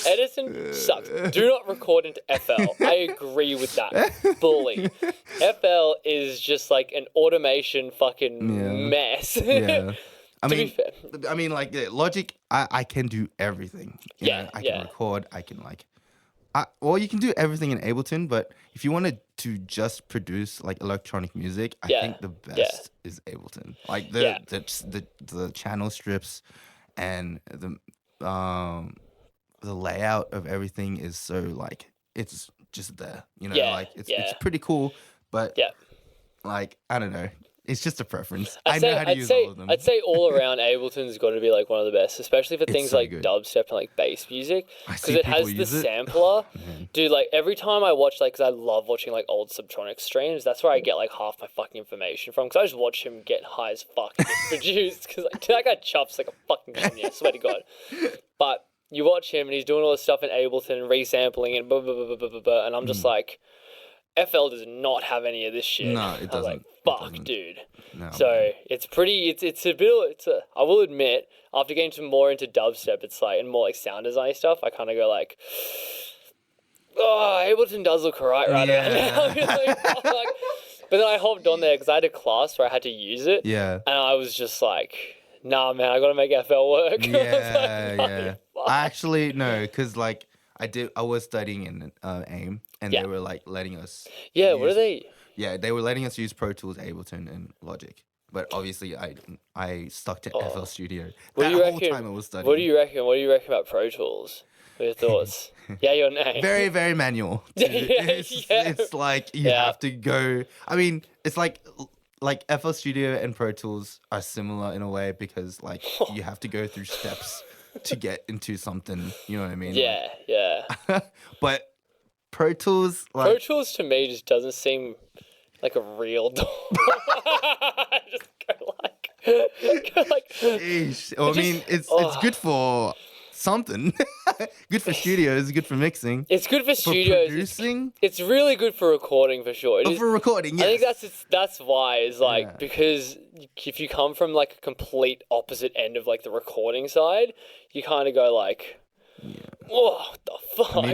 Edison sucks. Do not record into FL. I agree with that fully. FL is just like an automation fucking mess. Yeah. Be fair. I mean, like Logic, I can do everything. You know? I can record. I can you can do everything in Ableton, but if you wanted to just produce like electronic music, I think the best is Ableton. Like the channel strips and the layout of everything is so like it's just there. You know, like it's pretty cool, but like I don't know. It's just a preference. I know how to use all of them. I'd say all around Ableton's got to be like one of the best, especially for things like dubstep and like bass music, because it has the sampler. Dude, like every time I watch, like, because I love watching like old Subtronic streams, that's where I get like half my fucking information from. Because I just watch him get high as fuck and get produced. Because like that guy chops like a fucking genius. I swear to God. But you watch him and he's doing all this stuff in Ableton and resampling and blah blah blah blah blah blah, and I'm just like, FL does not have any of this shit. No, it doesn't. Like, fuck, dude. No. So it's pretty. It's a bit. I will admit, after getting more into dubstep, it's like and more like sound design stuff. I kind of go like, Ableton does look right now. But then I hopped on there because I had a class where I had to use it. Yeah. And I was just like, nah, man, I gotta make FL work. Yeah. I actually no, because like I was studying in AIM. And they were like letting us. Yeah, what are they? Yeah, they were letting us use Pro Tools, Ableton, and Logic. But obviously, I stuck to FL Studio. That whole time I was studying. What do you reckon? What do you reckon about Pro Tools? What are your thoughts? Your name. Very, very manual. It's like you have to go. I mean, it's like FL Studio and Pro Tools are similar in a way because like you have to go through steps to get into something. You know what I mean? Yeah. But Pro Tools, Pro Tools to me just doesn't seem like a real DAW. Just go like. Sheesh. Well, I mean, it's good for something. Good for studios. Good for mixing. It's good for studios. Producing. It's really good for recording for sure. For recording, yes. I think that's why is like because if you come from like a complete opposite end of like the recording side, you kind of go like. Yeah. Oh, what the fuck?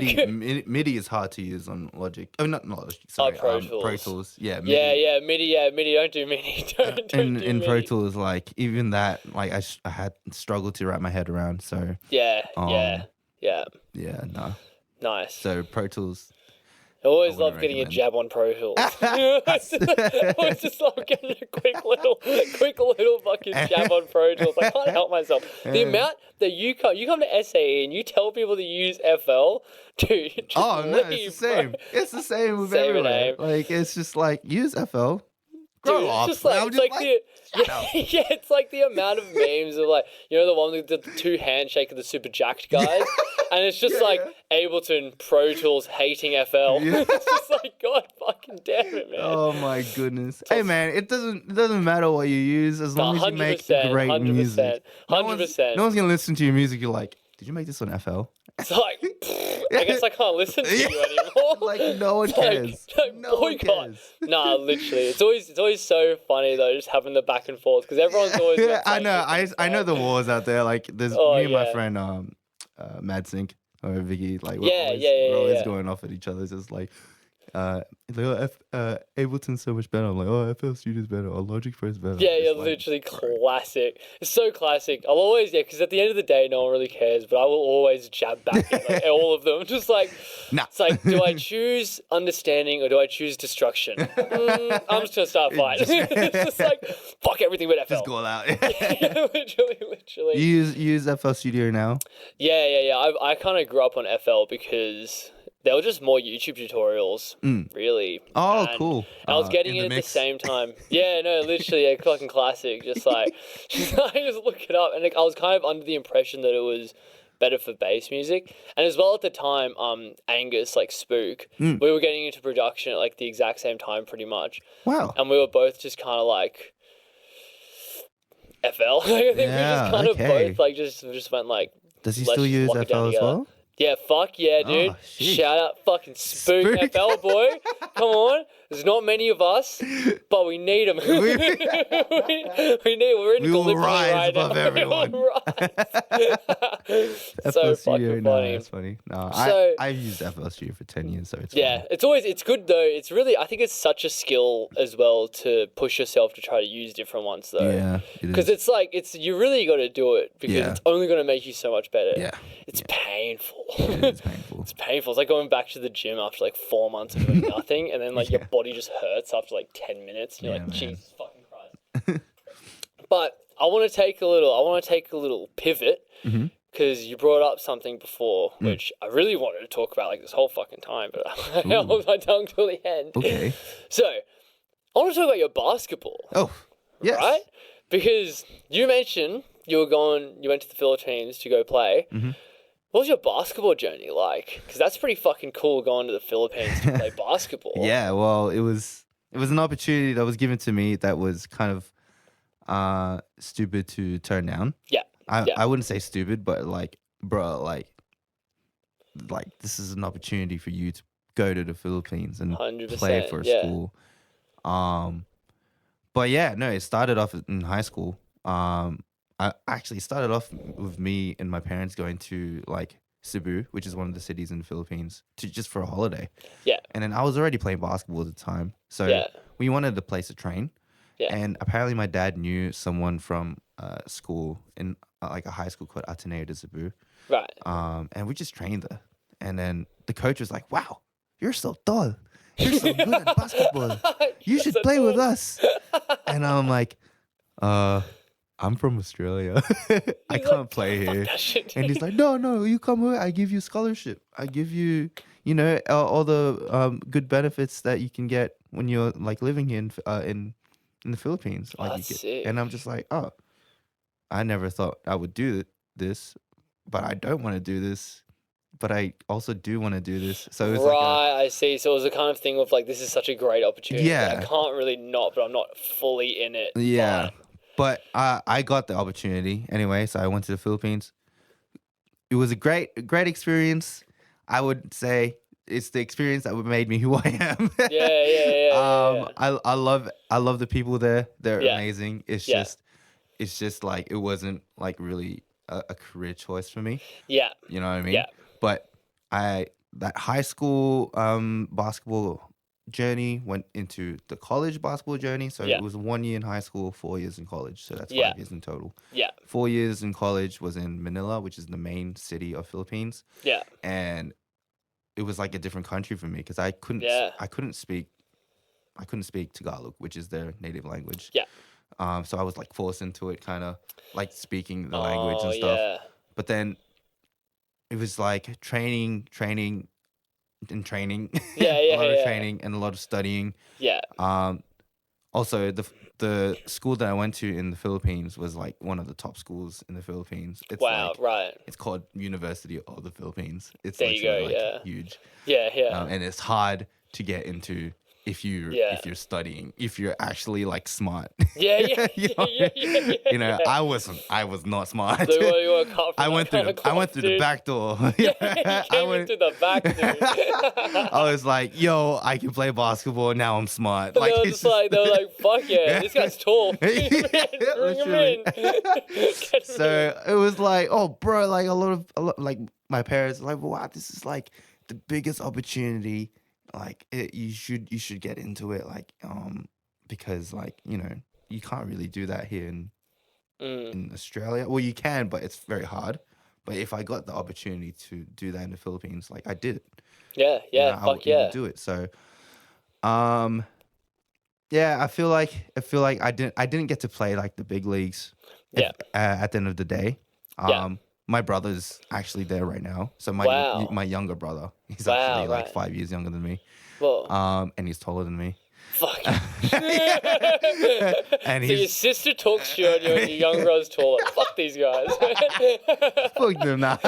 MIDI is hard to use on Logic. Oh, not Logic. Sorry, Pro Tools. Pro Tools. Yeah. MIDI. MIDI. Don't do MIDI. Don't do MIDI. Pro Tools, like even that, like I had struggled to wrap my head around. So. Yeah. No. Nice. So Pro Tools. I always love getting a jab on Pro Tools. I always just love getting a quick little fucking jab on Pro Tools. I can't help myself. The amount that you come to SAE and you tell people to use FL, dude. It's the same. Bro. It's the same with everywhere. Like it's just like use FL. Grow up. It's like the amount of memes of like the one with the two handshake of the super jacked guys. And it's just Ableton, Pro Tools hating FL. Yeah. It's just like, God fucking damn it, man. Oh my goodness. Hey man, it doesn't matter what you use as long as you make great music. 100%. No one's gonna listen to your music. You're like, did you make this on FL? It's like, I guess I can't listen to you anymore. Like no one cares. No one cares. Nah, literally, it's always so funny though, just having the back and forth because everyone's always. I know. I know the wars out there. Like there's me and my friend Mad Sync or Vicky, like we're always going off at each other. It's just like Ableton's so much better. I'm like, FL Studio's better, or Logic Pro's better. Yeah, you're literally classic. It's so classic. I'll always, because at the end of the day, no one really cares, but I will always jab back at all of them. Just like, it's like, do I choose understanding or do I choose destruction? I'm just going to start fighting. It's just like, fuck everything but FL. Just go all out. literally. You use FL Studio now? Yeah. I kind of grew up on FL because there were just more YouTube tutorials, really. Oh, cool. I was getting it at the same time. Yeah, no, literally, a fucking classic. Just like, I just look it up, and I was kind of under the impression that it was better for bass music. And as well at the time, Angus, like Spook, we were getting into production at like the exact same time pretty much. Wow. And we were both just kind of like, FL. I think we just kind of both like just went like. Does he still use FL as well? Yeah, fuck yeah, dude. Shout out fucking Spook FL, boy. Come on. There's not many of us, but we need them. We're in Gallipoli right now. Everyone. So fucking funny. That's funny. No, I've used FL Studio for 10 years, so it's yeah. funny. It's good though. It's really, I think it's such a skill as well to push yourself to try to use different ones though. Yeah, because it's like you really got to do it because it's only going to make you so much better. Yeah, it's painful. It's painful. It's painful. It's like going back to the gym after like 4 months of doing nothing, and then like your body just hurts after like 10 minutes. And you're like, Jesus fucking Christ. But I want to take a little pivot because you brought up something before, which I really wanted to talk about like this whole fucking time, but I held my tongue till the end. Okay. So I want to talk about your basketball. Oh, yes. Right? Because you mentioned you went to the Philippines to go play. What was your basketball journey like? Because that's pretty fucking cool going to the Philippines to play basketball. Yeah, well, it was an opportunity that was given to me that was kind of stupid to turn down. Yeah. I wouldn't say stupid, but like, bro, like this is an opportunity for you to go to the Philippines and play for a school. But yeah, no, it started off in high school. I actually started off with me and my parents going to like Cebu, which is one of the cities in the Philippines, just for a holiday. Yeah. And then I was already playing basketball at the time, so we wanted a place to train. Yeah. And apparently my dad knew someone from school in like a high school called Ateneo de Cebu. Right. And we just trained there. And then the coach was like, "Wow, you're so tall. You're so good at basketball. You should play with us." And I'm like, I'm from Australia. I can't play here. And he's like, no, you come here. I give you scholarship. I give you, all the good benefits that you can get when you're like living here in the Philippines. Like that's sick. And I'm just like, oh, I never thought I would do this, but I don't want to do this. But I also do want to do this. So it was I see. So it was the kind of thing of like, this is such a great opportunity. Yeah. I can't really not, but I'm not fully in it. Yeah. But I got the opportunity anyway, so I went to the Philippines. It was a great experience. I would say it's the experience that made me who I am. I love the people there. They're amazing. It's just like it wasn't like really a career choice for me. Yeah. You know what I mean? Yeah. But that high school basketball journey went into the college basketball journey. So it was 1 year in high school, 4 years in college. So that's 5 years in total. Yeah. 4 years in college was in Manila, which is the main city of Philippines. Yeah. And it was like a different country for me because I couldn't speak Tagalog, which is their native language. Yeah. So I was like forced into it, kind of like speaking the language and stuff. Yeah. But then it was like training. Yeah, a lot of training and a lot of studying. Yeah. Also, the school that I went to in the Philippines was like one of the top schools in the Philippines. It's right. It's called University of the Philippines. It's there you go, huge. Yeah, yeah. And it's hard to get into if you're studying, if you're actually like smart. Yeah. You know, I was not smart. So you were cut from I went through the back door. Yeah, I went through the back door. I was like, yo, I can play basketball. Now I'm smart. Like, they were like, fuck yeah, this guy's tall. Bring him in. So it was like, oh, bro, like a lot like my parents were like, wow, this is like the biggest opportunity. Like you should get into it, like because like you can't really do that here in Australia. Well, you can, but it's very hard. But if I got the opportunity to do that in the Philippines, like I did it. Yeah, I would do it. So, yeah, I feel like I didn't get to play like the big leagues. Yeah. At the end of the day, my brother's actually there right now. So my younger brother, he's actually like 5 years younger than me. Whoa. And he's taller than me. Fuck. And so your sister talks shit on you and your young brother's taller. Fuck these guys. Fuck them, nah.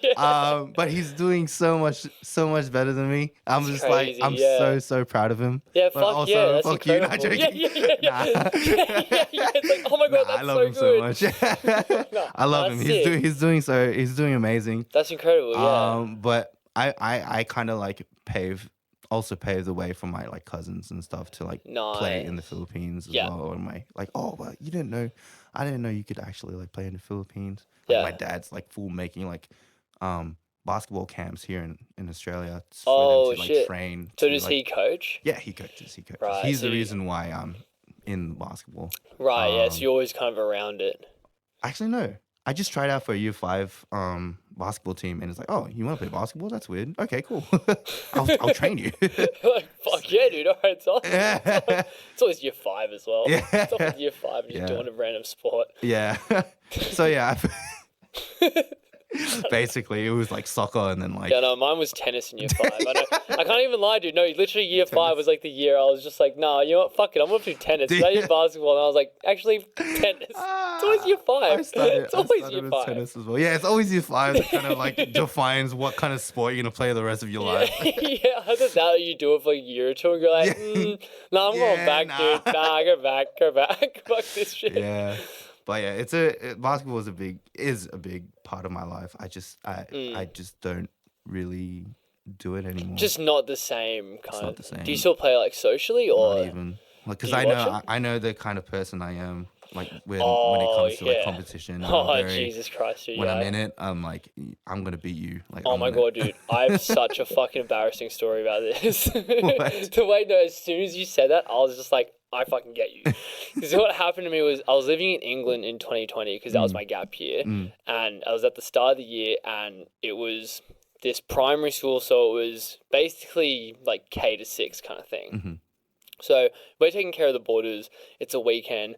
Yeah. But he's doing so much better than me. I'm It's just crazy, like, I'm yeah. so proud of him. Yeah, But fuck also, yeah, that's fuck incredible. you, not joking. Yeah. Nah. It's like, oh my god, that's I love so him good. so much. No, I love him. that's He's doing amazing. That's incredible, yeah. But I kind of like pave the way for my like cousins and stuff to like play in the Philippines as well. Or my like, oh, but I didn't know you could actually like play in the Philippines. Like, my dad's like full making like basketball camps here in Australia for them to like train. So does he coach? Yeah, he coaches. Right, He's the reason why I'm in basketball. Right, yeah. So you're always kind of around it. Actually, no. I just tried out for a year 5 basketball team, and it's like, oh, you want to play basketball? That's weird. Okay, cool. I'll train you. Like, fuck yeah, dude. All right, it's awesome. It's always year 5 as well. Yeah. It's always year 5 and you're doing a random sport. Yeah. So yeah. Basically, it was like soccer and then like... Yeah, no, mine was tennis in year 5. I can't even lie, dude. No, literally year 5 was like the year I was just like, nah, you know what? Fuck it. I'm going to do tennis. I did basketball and I was like, actually, tennis. It's always year 5. It's always year 5. Tennis as well. Yeah, it's always year 5 that kind of like defines what kind of sport you're going to play the rest of your life. Yeah, I thought that you do it for like a year or two and you're like, nah, I'm going back, dude. Nah, go back. Fuck this shit. Yeah. But yeah, basketball is a big part of my life. I just don't really do it anymore. Just not the same kind it's not the same. Do you still play like socially or? Not even. Like, because I know the kind of person I am. Like when it comes to like competition. Jesus Christ, dude. When I'm in it, I'm like, I'm gonna beat you. Like, oh my god, dude! I have such a fucking embarrassing story about this. As soon as you said that, I was just like, I fucking get you. Because what happened to me was I was living in England in 2020 because that was my gap year, and I was at the start of the year, and it was this primary school, so it was basically like K to 6 kind of thing. Mm-hmm. So we're taking care of the boarders. It's a weekend.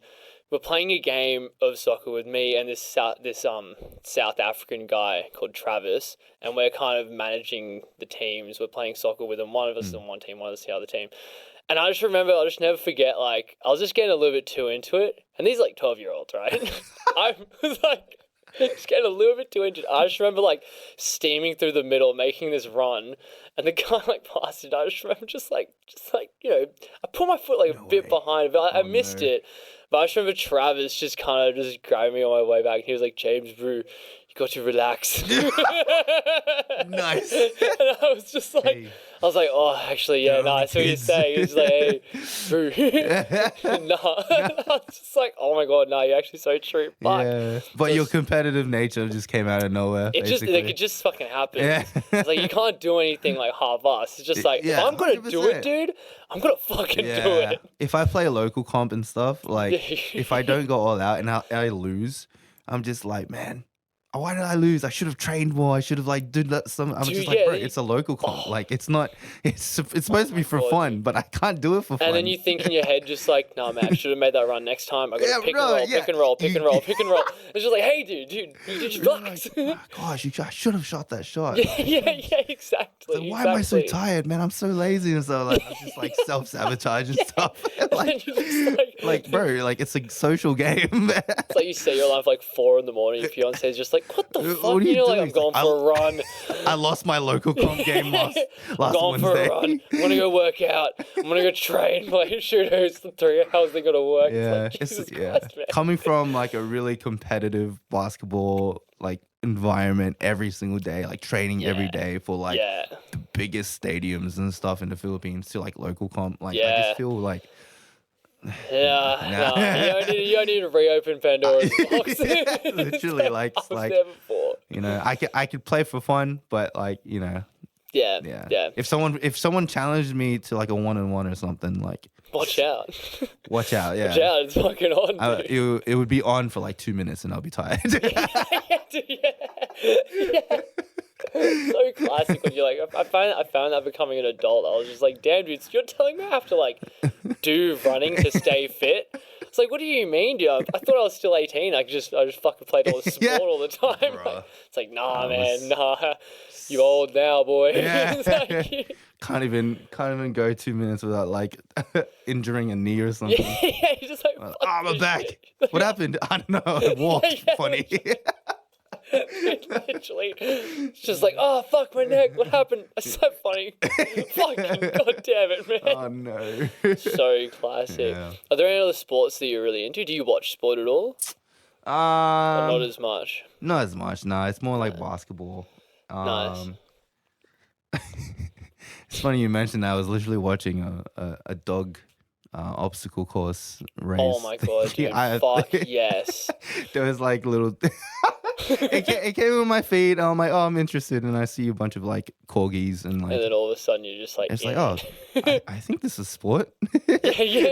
We're playing a game of soccer with me and this South African guy called Travis, and we're kind of managing the teams. We're playing soccer with him. One of us is on one team, one of us is the other team. And I just remember, I'll just never forget, like, I was just getting a little bit too into it. And these like 12-year-olds, right? I was like, just getting a little bit too into it. I just remember like steaming through the middle, making this run, and the guy like passed it. I just remember just like you know, I put my foot like a bit behind it, but I missed it. But I just remember Travis just kind of just grabbing me on my way back, and he was like, James, bro, you got to relax. Nice. And I was just like, hey. I was like, oh, actually, yeah, no, that's what you're saying. He's like, hey, bro. No. I was just like, oh my God, no, you're actually so true. Fuck. Yeah. But your competitive nature just came out of nowhere. It just fucking happened. Yeah. It's like, you can't do anything like half-assed. It's just like, if I'm going to do it, dude, I'm going to fucking do it. If I play local comp and stuff, like, if I don't go all out and I lose, I'm just like, man, why did I lose? I should have trained more. I should have like did that. I'm just like, bro, it's a local comp. Like, it's not. It's supposed to be for fun, but I can't do it for fun. And then you think in your head, just like, nah, man, I should have made that run next time. I got to pick and roll. It's just like, hey, dude, you just relax. Like, oh, gosh, I should have shot that shot. Yeah, exactly. So why am I so tired, man? I'm so lazy and so like, I just like self-sabotage and stuff. like, bro, like it's a social game. It's like you set your alarm for like 4 a.m. Your fiance's just like, what the fuck? You know, like, I'm going for a run. I lost my local comp game last I'm going Wednesday. For a run. I'm gonna go work out. I'm gonna go train. Like, shoot, who's the 3 hours they gotta work? Yeah, it's like, Christ, man. Coming from like a really competitive basketball like environment every single day, like training every day for like the biggest stadiums and stuff in the Philippines to like local comp. Like I just feel like. No. You don't need to reopen Pandora's box. Literally, like there before. You know, I could play for fun, but like, you know. Yeah. If someone challenged me to like a 1-on-1 or something, like watch out. Watch out, yeah. Watch out, it's fucking on. Dude. It would be on for like 2 minutes and I'll be tired. Yeah. So classic when you're like, I found that becoming an adult, I was just like, damn, dude, you're telling me I have to like do running to stay fit? It's like, what do you mean, dude? I thought I was still 18. I just fucking played all the sport all the time. Like, it's like, nah, man, nah. You old now, boy. Yeah. It's like, Can't can't even go 2 minutes without like injuring a knee or something. Yeah, you're just like, my back. What happened? I don't know. I walked funny. Literally, it's just like, oh fuck my neck. What happened? I slept funny. Fucking god damn it, man. Oh no. So classic. Yeah. Are there any other sports that you're really into? Do you watch sport at all? Or not as much. Not as much. No, it's more like basketball. Nice. It's funny you mentioned that. I was literally watching a dog obstacle course race. Oh my god, dude! Fuck yes. There was like little. it came with my feed. I'm like, oh, I'm interested, and I see a bunch of like corgis and like. And then all of a sudden you're just like. It's like, oh, I think this is sport. yeah.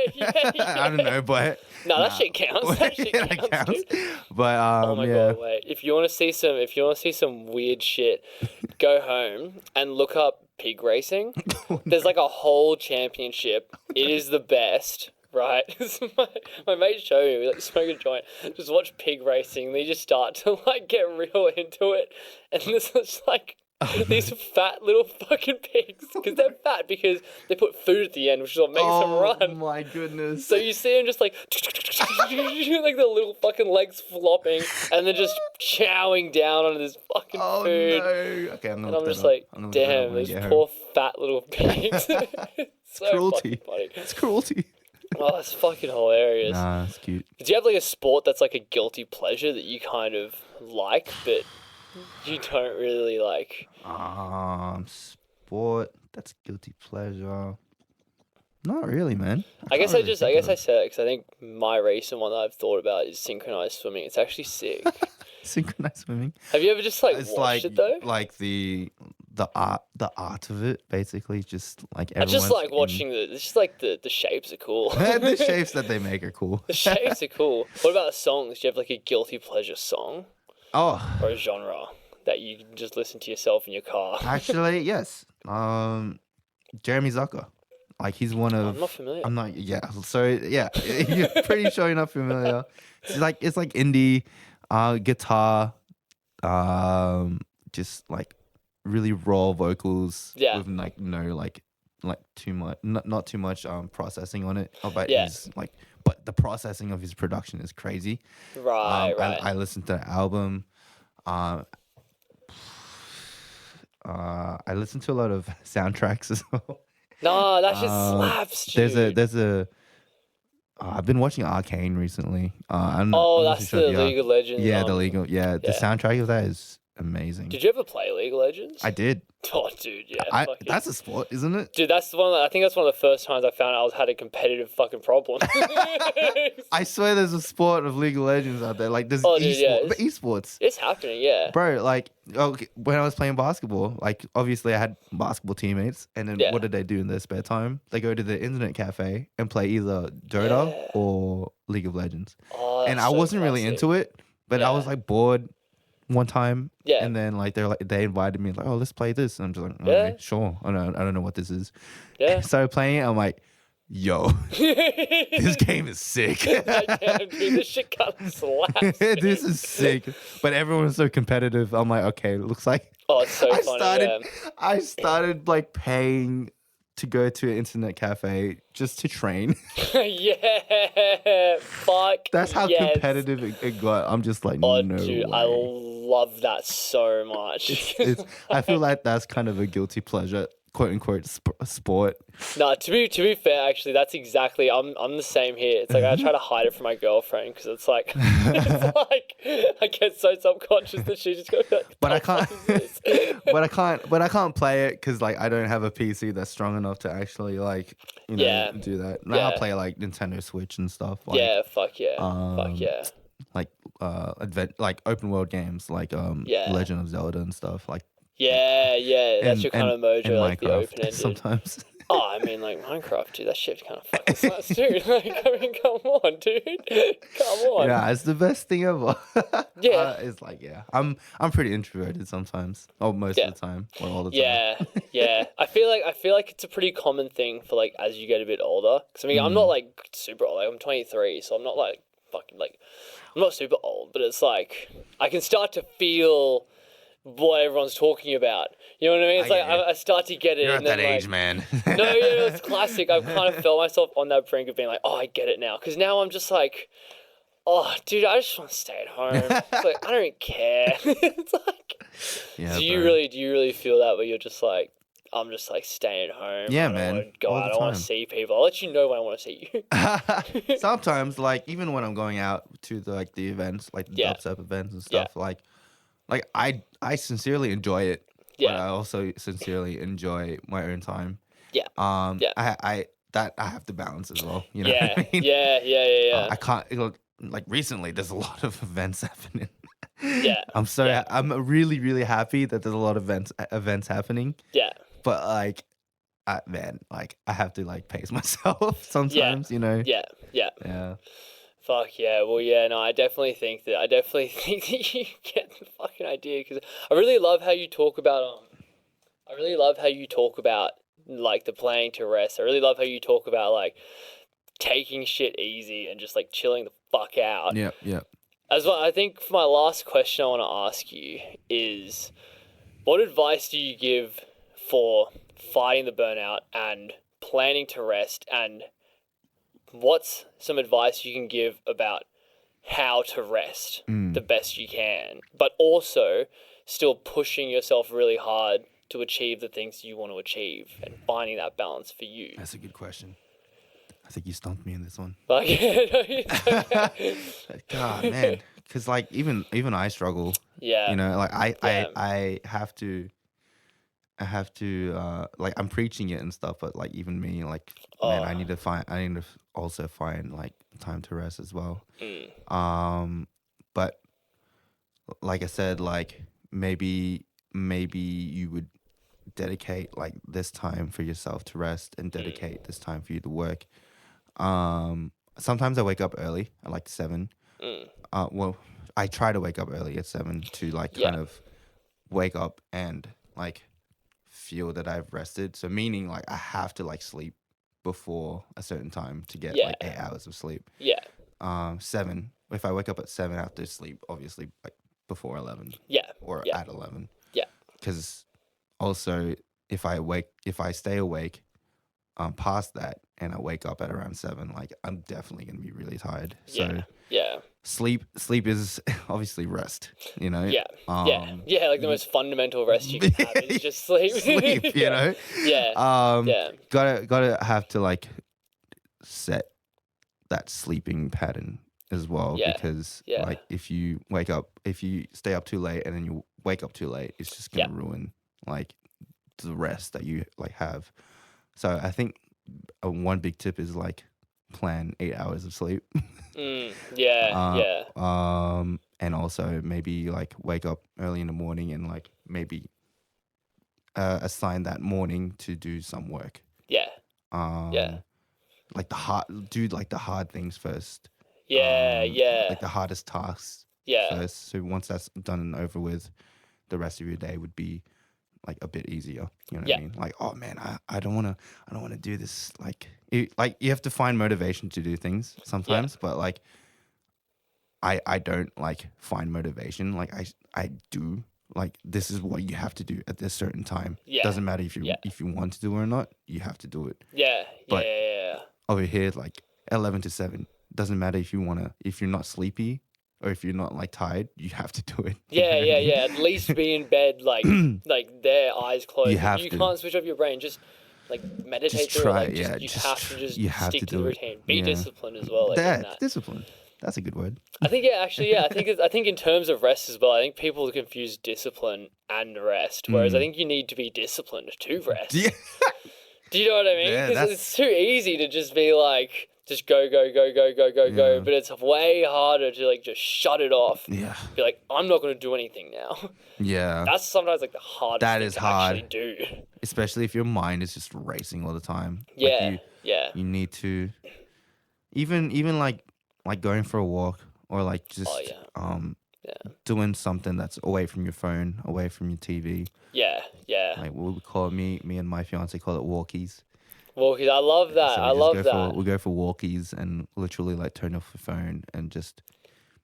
I don't know, but. That shit counts. That shit counts. But oh my god, wait! If you want to see some weird shit, go home and look up pig racing. There's like a whole championship. It is the best. Right, my mate showed me, we like smoke a joint, just watch pig racing, and they just start to like get real into it, and there's just like these fat little fucking pigs, because they're fat because they put food at the end, which is what makes them run. Oh my goodness. So you see them just like, like the little fucking legs flopping, and then just chowing down on this fucking food. No. Okay, I'm just like, damn, those poor fat little pigs. It's so cruelty. Funny. It's cruelty. Oh, it's fucking hilarious. Nah, it's cute. Do you have like a sport that's like a guilty pleasure that you kind of like, but you don't really like? Sport that's guilty pleasure. Not really, man. I guess I said it because I think my recent one that I've thought about is synchronized swimming. It's actually sick. Synchronized swimming. Have you ever just like watched it though? Like the art of it, basically, just like I just like watching it's just like the shapes are cool. The shapes that they make are cool. The shapes are cool. What about the songs? Do you have like a guilty pleasure song? Oh. Or a genre that you can just listen to yourself in your car? Actually, yes. Jeremy Zucker. Like he's one of. I'm not familiar. I'm not. Yeah. So yeah, you're pretty sure you're not familiar. It's like indie, guitar, just like really raw vocals. Yeah. With like no like too much, not too much processing on it. But he's like, but the processing of his production is crazy. Right. I listened to the album. I listened to a lot of soundtracks as well. No, that just slaps, dude. There's a. I've been watching Arcane recently. That's the League of Legends. Yeah, the League of the soundtrack of that is amazing. Did you ever play League of Legends? I did. Oh, dude, yeah. That's a sport, isn't it? Dude, I think that's one of the first times I found out I had a competitive fucking problem. I swear there's a sport of League of Legends out there. Like, there's esports. It's happening, yeah. Bro, like, when I was playing basketball, like, obviously I had basketball teammates, and then what did they do in their spare time? They go to the internet cafe and play either Dota or League of Legends. Oh, and I wasn't really into it, but I was, like, bored one time, and then like they invited me like, oh, let's play this, and I'm just like, okay, sure. I don't know what this is. Yeah. So playing it, I'm like, yo, this game is sick. Dude, this shit kind of slaps. This is sick, but everyone's so competitive. I'm like, okay, it looks like. Oh, it's so funny. I started like paying to go to an internet cafe just to train. Yeah, fuck. That's how competitive it got. I'm just like, no dude, way. I love that so much. I feel like that's kind of a guilty pleasure, quote unquote, sport. No, to be fair, actually, that's exactly. I'm the same here. It's like I try to hide it from my girlfriend because it's like I get so subconscious that she just goes like, but I can't. but I can't play it because like I don't have a PC that's strong enough to actually like do that. And I play like Nintendo Switch and stuff. Like, fuck yeah. Like open world games like Legend of Zelda and stuff like. Yeah, that's your kind of mojo, like Minecraft, the open-ended. Sometimes. Oh, I mean, like Minecraft, dude, that shit kind of fucking slaps, dude. Like, I mean, come on, dude. Come on. Yeah, it's the best thing ever. Yeah. It's like, I'm pretty introverted sometimes. Oh, most of the time. Or all the time. Yeah. I feel like it's a pretty common thing for, like, as you get a bit older. Because, I mean, I'm not, like, super old. Like, I'm 23, so I'm not, like, fucking, like, I'm not super old. But it's like, I can start to feel what everyone's talking about. You know what I mean? It's I start to get it. You're at that age, man. No, it's classic. I've kind of felt myself on that brink of being like, oh, I get it now. Because now I'm just like, oh, dude, I just want to stay at home. It's like, I don't care. It's like, do you really feel that where you're just like, I'm just like staying home. Yeah, I man. Want to go out. I don't want to see people. I'll let you know when I want to see you. Sometimes, like, even when I'm going out to the events, like the dubstep events and stuff, like I sincerely enjoy it. Yeah. But I also sincerely enjoy my own time. Yeah. I have to balance as well. You know what I mean? Yeah. I can't. Like recently, there's a lot of events happening. Yeah. I'm really, really happy that there's a lot of events happening. Yeah. But like, man, like I have to like pace myself sometimes, you know? Yeah. Fuck yeah. Well, yeah, no, I definitely think that you get the fucking idea, because I really love how you talk about, like the planning to rest. I really love how you talk about like taking shit easy and just like chilling the fuck out. Yeah. As well, I think for my last question I want to ask you is, what advice do you give for fighting the burnout and planning to rest, and what's some advice you can give about how to rest the best you can, but also still pushing yourself really hard to achieve the things you want to achieve and finding that balance for you? That's a good question. I think you stumped me in this one. God, man, because like even I struggle. Yeah. You know, like I have to like I'm preaching it and stuff, but like even me, like man, I need to also find like time to rest as well. But like I said, like maybe you would dedicate like this time for yourself to rest and dedicate this time for you to work. Sometimes I wake up early at like 7. Well, I try to wake up early at 7 to like kind of wake up and like feel that I've rested. So meaning like I have to like sleep before a certain time to get like 8 hours of sleep. 7. If I wake up at 7, I have to sleep obviously like before 11. Or at 11. Because also if I stay awake past that and I wake up at around 7, like I'm definitely gonna be really tired. So sleep is obviously rest, you know. Like the most fundamental rest you can have is just sleep. Sleep, you know. Gotta have to like set that sleeping pattern as well, because like if you stay up too late and then you wake up too late, it's just gonna ruin like the rest that you like have. So I think one big tip is like plan 8 hours of sleep. And also maybe like wake up early in the morning and like maybe assign that morning to do some work. Like the hard things first. Like the hardest tasks first. So once that's done and over with, the rest of your day would be like a bit easier. You know what I mean? Like, oh man, I don't wanna do this. Like you have to find motivation to do things sometimes, but like I don't like find motivation. Like I do. Like this is what you have to do at this certain time. Doesn't matter if you want to do it or not, you have to do it. But over here, like 11 to 7, doesn't matter if you're not sleepy or if you're not like tired, you have to do it. At least be in bed like like their eyes closed. You can't switch off your brain. Just like meditate through it. You have to stick to the routine. Be disciplined as well. Like, discipline. That's a good word. I think I think in terms of rest as well, I think people confuse discipline and rest. Whereas I think you need to be disciplined to rest. Do you know what I mean? Because it's too easy to just be like, just go. But it's way harder to like just shut it off. Be like, I'm not going to do anything now. That's sometimes like the hardest thing to actually do. Especially if your mind is just racing all the time. You need to even like going for a walk or like just doing something that's away from your phone, away from your TV. Like what we call me and my fiance call it walkies. Walkies, I love that. So we go for walkies and literally like turn off the phone and just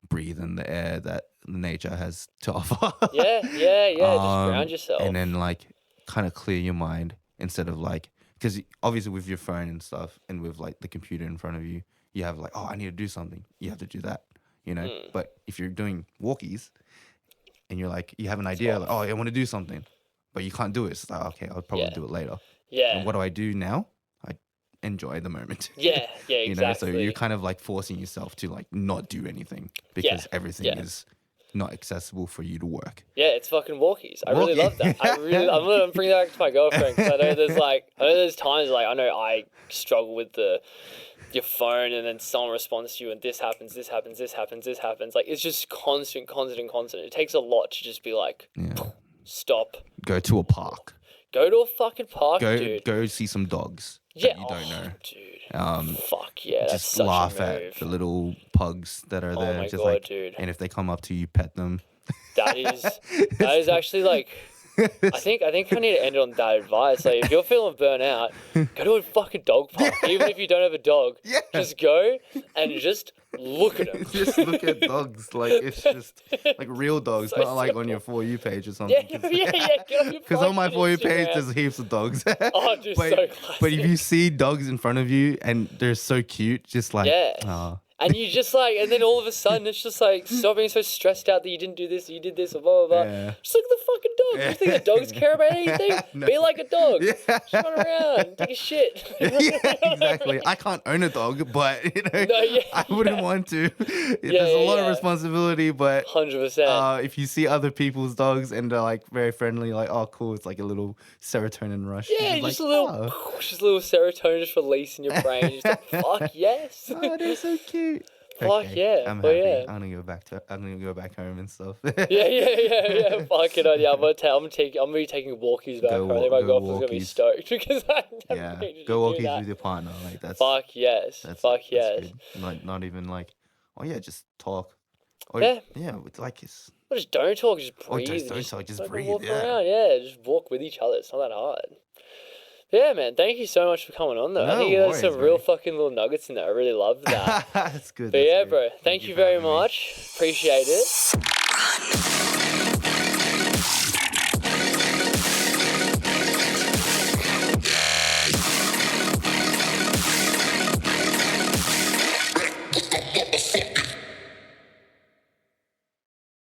breathe in the air that nature has to offer. Yeah. Just ground yourself. And then like kind of clear your mind instead of like, because obviously with your phone and stuff and with like the computer in front of you, you have like, oh, I need to do something. You have to do that, you know? But if you're doing walkies and you're like, you have an idea, like, oh, I want to do something, but you can't do it. It's like, okay, I'll probably do it later. Yeah. And what do I do now? I enjoy the moment. Yeah, exactly. You know, so you're kind of like forcing yourself to like not do anything because everything is not accessible for you to work. Yeah, it's fucking walkies. I really love that. I'm gonna bring that back to my girlfriend because I know there's times like I know I struggle with your phone and then someone responds to you and this happens. Like it's just constant. It takes a lot to just be like, stop. Go to a park. Go to a fucking park, dude. Go see some dogs that you don't know. Dude. Fuck yeah, that's just such laugh a move. at the little pugs that are there. Oh my just God, like, dude. And if they come up to you, pet them. That is actually like, I think I need to end it on that advice. Like, if you're feeling burnt out, go to a fucking dog park. Even if you don't have a dog, just go and just look at them. Just look at dogs. Like, it's just like real dogs, so not like on your For You page or something. Yeah. Get on your because on my For You page, there's heaps of dogs. Oh, dude, so classic. But if you see dogs in front of you and they're so cute, just like, And you just like, and then all of a sudden it's just like, stop being so stressed out that you didn't do this, you did this, or blah, blah, blah. Yeah. Just look at the fucking dog. You think the dogs care about anything? No. Be like a dog. Just run around, take a shit. Exactly. I can't own a dog, but, you know, I wouldn't want to. There's a lot of responsibility, but 100%. If you see other people's dogs and they're like very friendly, like, oh, cool, it's like a little serotonin rush. Yeah, just a little serotonin just release in your brain. Just like, fuck yes. Oh, they're so cute. Fuck yeah. I'm happy. I'm gonna go back home and stuff. Yeah. Fuck it. Yeah, I'm gonna be taking walkies back home. My girlfriend's gonna be stoked because I go walkies with your partner. Like that's fuck yes. That's yes. Good. Like not even like, oh yeah, just talk. Or, it's like it's. Or just don't talk. Just breathe. Don't talk. Just breathe. Walk around. Yeah, just walk with each other. It's not that hard. Yeah, man. Thank you so much for coming on, though. I think there's some real fucking little nuggets in there. I really love that. That's good. But bro. Thank you very much. Appreciate it.